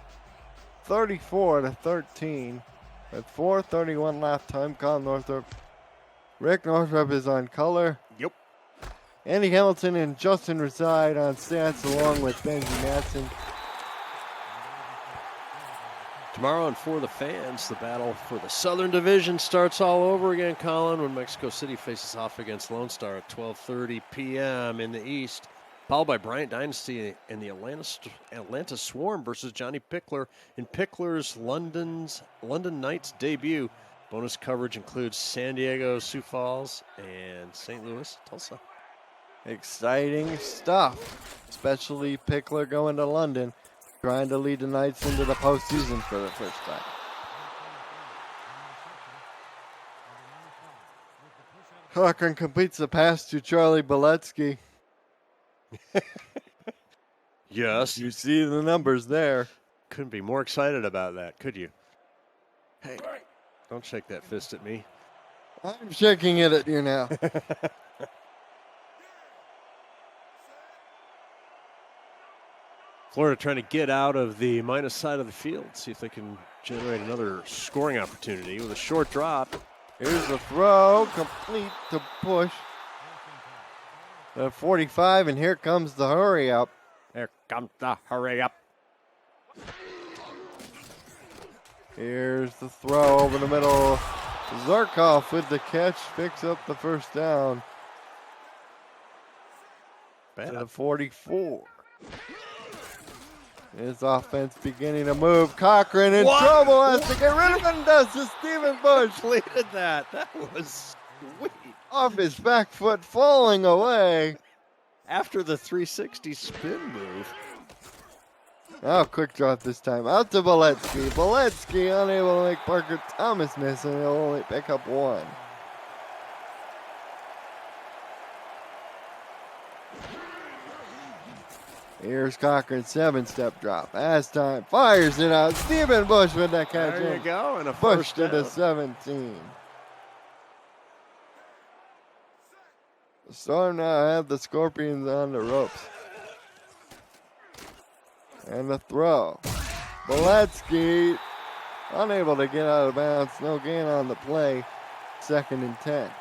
34-13, with 4:31 left. Time. Colin Northrup. Rick Northrup is on color. Yep. Andy Hamilton and Justin reside on stats along with Benji Madsen. Tomorrow and for the fans, the battle for the Southern Division starts all over again, Colin, when Mexico City faces off against Lone Star at 12:30 p.m. in the East. Followed by Bryant Dynasty and the Atlanta Swarm versus Johnny Pickler in Pickler's London Knights debut. Bonus coverage includes San Diego, Sioux Falls, and St. Louis, Tulsa. Exciting stuff, especially Pickler going to London, trying to lead the Knights into the postseason for the first time. Cochran completes the pass to Charlie Beletsky. Yes. You see the numbers there. Couldn't be more excited about that, could you? Hey, don't shake that fist at me. I'm shaking it at you now. Florida trying to get out of the minus side of the field, see if they can generate another scoring opportunity with a short drop. Here's the throw, complete to push. 45, and here comes the hurry up. Here comes the hurry up. Here's the throw over the middle. Zarkov with the catch, picks up the first down. To the 44. His offense beginning to move. Cochran in trouble, has to get rid of him, does to Stephen Bush. Completed that. That was sweet. Off his back foot, falling away. After the 360 spin move. Oh, quick drop this time. Out to Boletsky. Boletsky unable to make Parker Thomas miss, and he'll only pick up one. Here's Cochran, 7-step drop. As time, fires it out. Stephen Bush with that catch. There you go, and a Bush first to the down. 17. The Storm now have the Scorpions on the ropes. And the throw. Boletsky unable to get out of bounds. No gain on the play. 2nd and 10.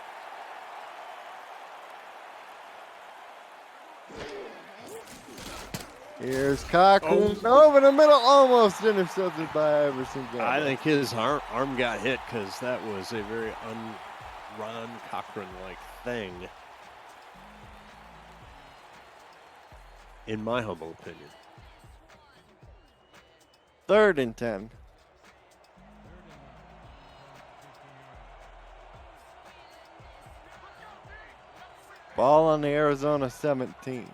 Here's Cochran over the middle, almost intercepted by Iverson Gamble. I think his arm got hit because that was a very un-Ron Cochran-like thing, in my humble opinion. 3rd and 10. Ball on the Arizona 17.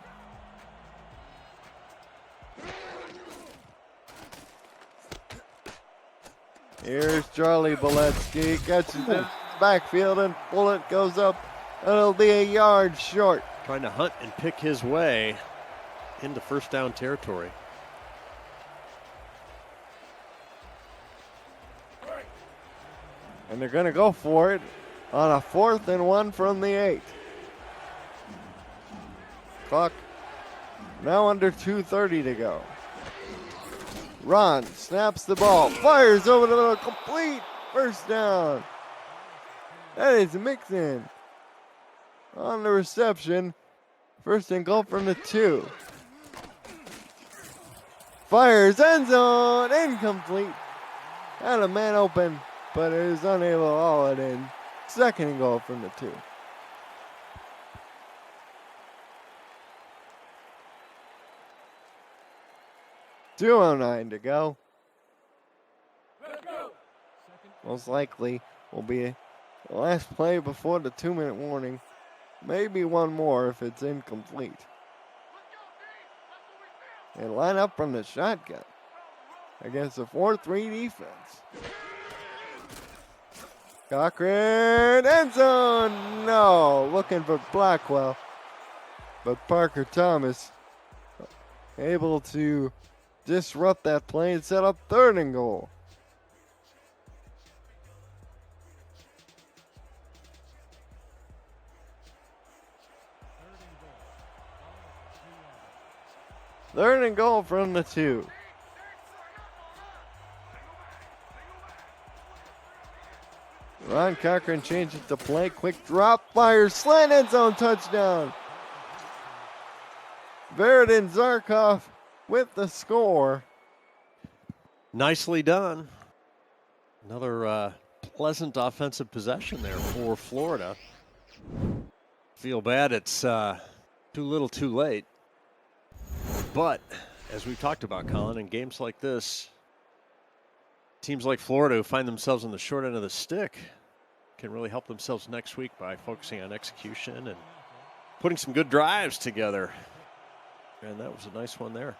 Here's Charlie Boletsky. Catches it in the backfield, and bullet goes up. And it'll be a yard short. Trying to hunt and pick his way into first down territory. And they're going to go for it on a 4th and 1 from the 8. Clock now under 2:30 to go. Ron snaps the ball, fires over the middle, complete, first down. That is Mixon on the reception. 1st and goal from the 2. Fires, end zone, incomplete. Had a man open, but is unable to haul it in. 2nd and goal from the 2. $2:09 to go. Most likely will be the last play before the 2-minute warning. Maybe one more if it's incomplete. And line up from the shotgun against a 4-3 defense. Cochran, end zone, no, looking for Blackwell. But Parker Thomas able to disrupt that play and set up 3rd and goal. Third and goal from the 2. Ron Cochran changes the play. Quick drop, fires, slant, end zone, touchdown. Veridin Zarkov with the score. Nicely done. Another pleasant offensive possession there for Florida. Feel bad it's too little too late. But, as we've talked about, Colin, in games like this, teams like Florida who find themselves on the short end of the stick can really help themselves next week by focusing on execution and putting some good drives together. And that was a nice one there.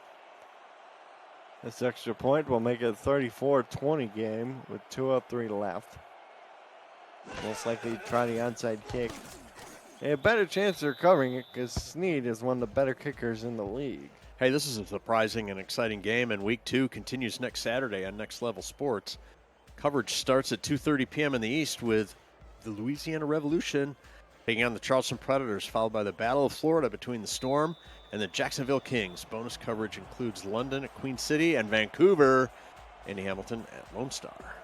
This extra point will make it a 34-20 game with 2:03 left. Most likely try the onside kick. A better chance of recovering it because Snead is one of the better kickers in the league. Hey, this is a surprising and exciting game, and Week 2 continues next Saturday on Next Level Sports. Coverage starts at 2:30 p.m. in the East with the Louisiana Revolution taking on the Charleston Predators, followed by the Battle of Florida between the Storm and the Jacksonville Kings. Bonus coverage includes London at Queen City and Vancouver, Andy Hamilton at Lone Star.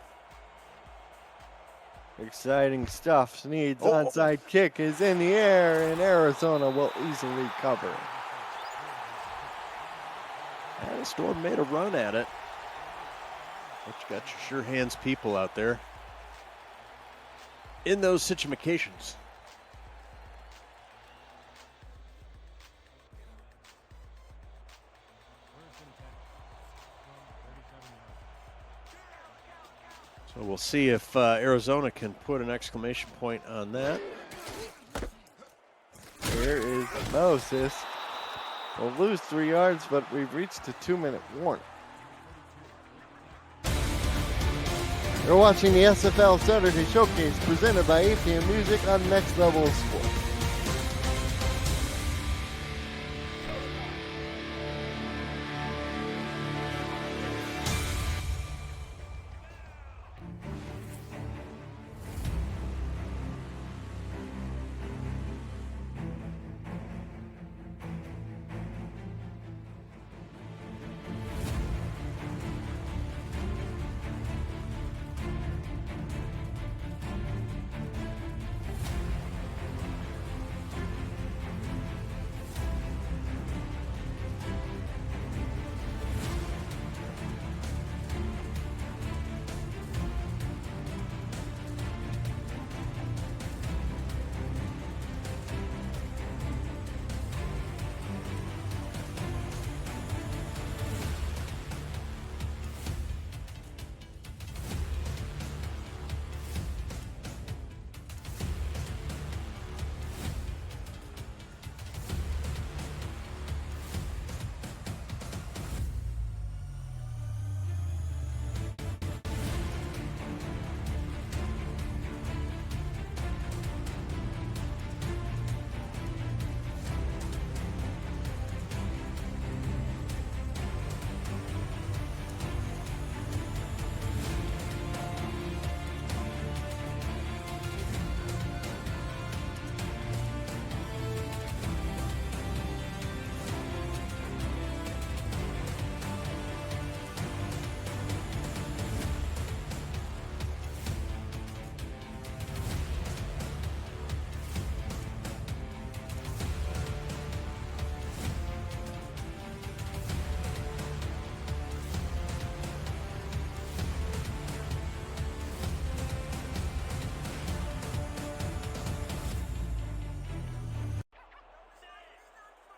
Exciting stuff. Snead's onside kick is in the air, and Arizona will easily cover. And the Storm made a run at it. But you got your sure hands people out there in those situations. So we'll see if Arizona can put an exclamation point on that. Here is Moses. We'll lose 3 yards, but we've reached a 2-minute warning. You're watching the SFL Saturday Showcase presented by APM Music on Next Level Sport.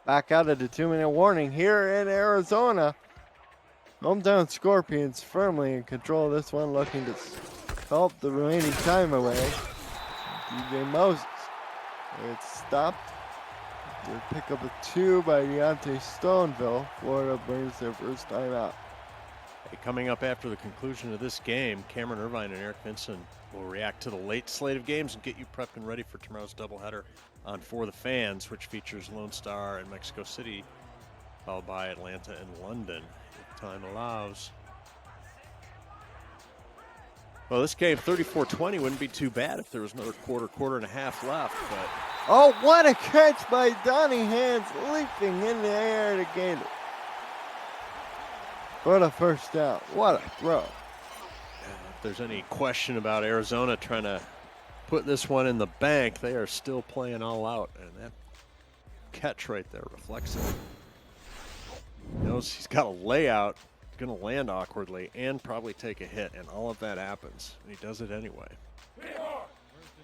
Back out of the 2-minute warning here in Arizona. Hometown Scorpions firmly in control of this one, looking to help the remaining time away. DJ Moses. It's stopped. They pick up a 2 by Deontay Stoneville. Florida burns their first time out. Hey, coming up after the conclusion of this game, Cameron Irvine and Eric Vinson will react to the late slate of games and get you prepped and ready for tomorrow's doubleheader on For the Fans, which features Lone Star and Mexico City, followed by Atlanta and London, if time allows. Well, this game, 34-20, wouldn't be too bad if there was another quarter and a half left. But oh, what a catch by Donnie Hands, leaping in the air to gain it. What a first down. What a throw. If there's any question about Arizona trying to put this one in the bank, they are still playing all out. And that catch right there reflects it. He knows he's got a layout, going to land awkwardly, and probably take a hit. And all of that happens. And he does it anyway.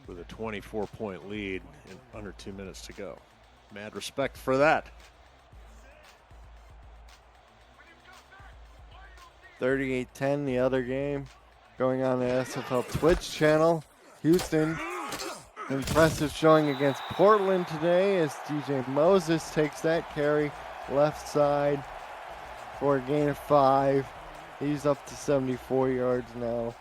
With a 24-point lead in under 2 minutes to go. Mad respect for that. 38-10, the other game going on the SFL Twitch channel. Houston, impressive showing against Portland today as DJ Moses takes that carry left side for a gain of 5. He's up to 74 yards now.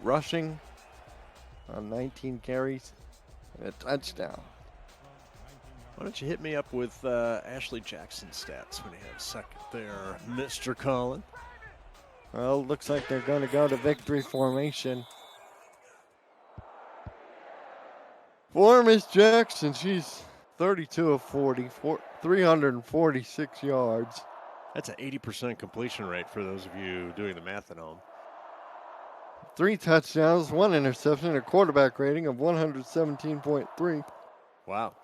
Rushing on 19 carries and a touchdown. Why don't you hit me up with Ashley Jackson's stats when you have a second there, Mr. Collin? Well, looks like they're going to go to victory formation. For Miss Jackson, she's 32 of 40, 346 yards. That's an 80% completion rate for those of you doing the math at home. 3 touchdowns, 1 interception, a quarterback rating of 117.3. Wow.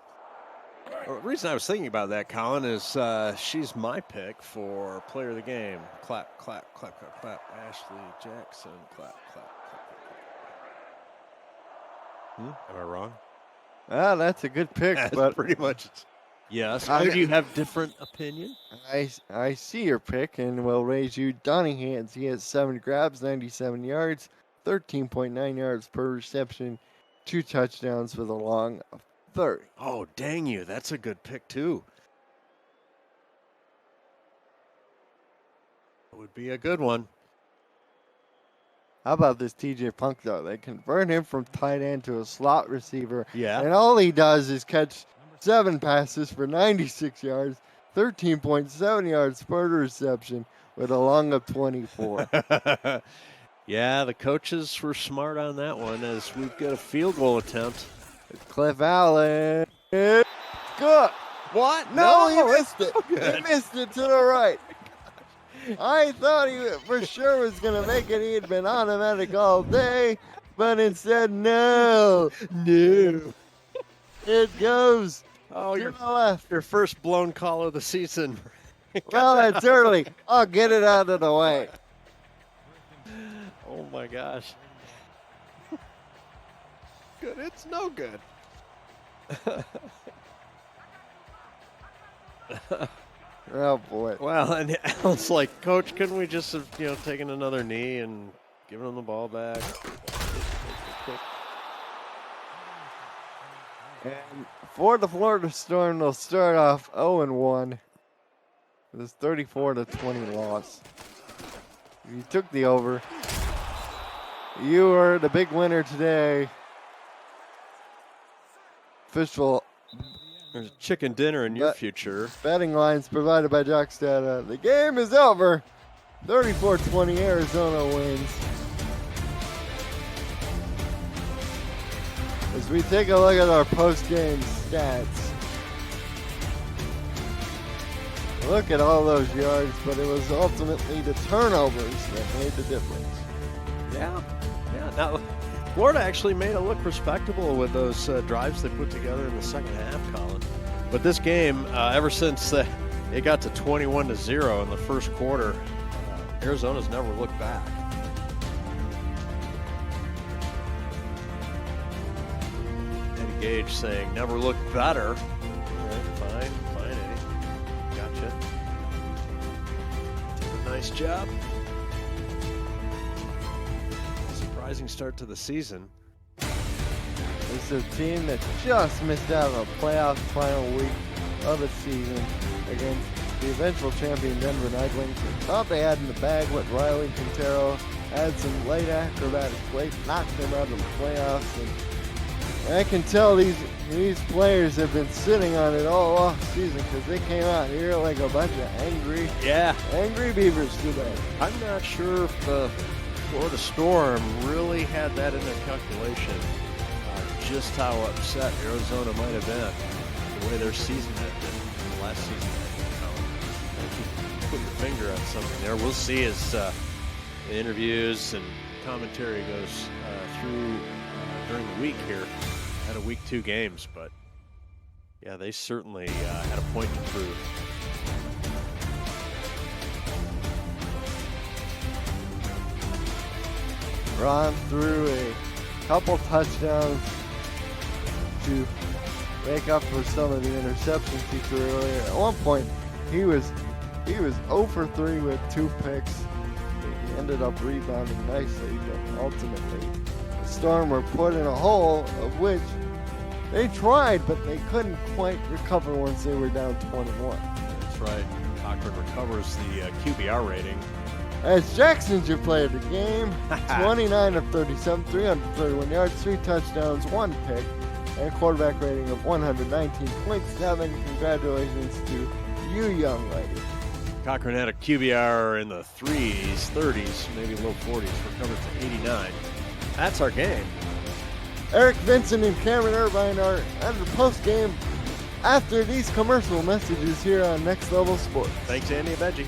Well, the reason I was thinking about that, Colin, is she's my pick for player of the game. Clap, clap, clap, clap, clap. Ashley Jackson, clap, clap, clap. Am I wrong? Ah, that's a good pick, That's but pretty much. Yes. Or do you have different opinion? I see your pick and will raise you Donnie Hands. He has 7 grabs, 97 yards, 13.9 yards per reception, 2 touchdowns with a long of 30. Oh, dang you. That's a good pick, too. It would be a good one. How about this TJ Punk, though? They convert him from tight end to a slot receiver. Yeah. And all he does is catch 7 passes for 96 yards, 13.7 yards per reception with a long of 24. Yeah, the coaches were smart on that one as we've got a field goal attempt. Cliff Allen. Good. What? No, he missed it. He missed it to the right. I thought he for sure was going to make it. He had been automatic all day, but instead, no. No. It goes Oh, to your the left. first blown call of the season. Well, that's early. I'll get it out of the way. Oh, my gosh. Good. It's no good. Oh, boy. Well, and Alan's like, Coach, couldn't we just have, taken another knee and given him the ball back? And for the Florida Storm, they'll start off 0-1. This 34-20 loss. You took the over. You were the big winner today. Official There's a chicken dinner in your future. betting lines provided by Jockstad. The game is over. 34-20, Arizona wins. As we take a look at our post-game stats. Look at all those yards, but it was ultimately the turnovers that made the difference. Yeah. Now, Florida actually made it look respectable with those drives they put together in the second half, Colin. But this game, ever since it got to 21-0 in the first quarter, Arizona's never looked back. Eddie Gage saying, never looked better. All right, fine, Eddie. Gotcha. Did a nice job. Surprising start to the season. It's a team that just missed out on a playoff final week of the season against the eventual champion Denver Nightwings. They thought they had in the bag what Riley Quintero had some late acrobatics, knocked them out of the playoffs. And I can tell these players have been sitting on it all off season because they came out here like a bunch of angry beavers today. I'm not sure if the Florida Storm really had that in their calculation. Just how upset Arizona might have been the way their season had been last season. Put your finger on something there. We'll see as the interviews and commentary goes through during the week here. Had a week 2 games, but yeah, they certainly had a point to prove. Ron threw a couple touchdowns to make up for some of the interceptions he threw earlier. At one point, he was 0 for 3 with 2 picks. He ended up rebounding nicely, but ultimately, the Storm were put in a hole of which they tried, but they couldn't quite recover once they were down 21. That's right. Cochran recovers the QBR rating. As Jackson should play the game, 29 of 37, 331 yards, 3 touchdowns, 1 pick, and a quarterback rating of 119.7. Congratulations to you, young lady. Cochran had a QBR in the 30s, maybe low 40s, recovered to 89. That's our game. Eric Vincent and Cameron Irvine are at the post game after these commercial messages here on Next Level Sports. Thanks, Andy and Benji.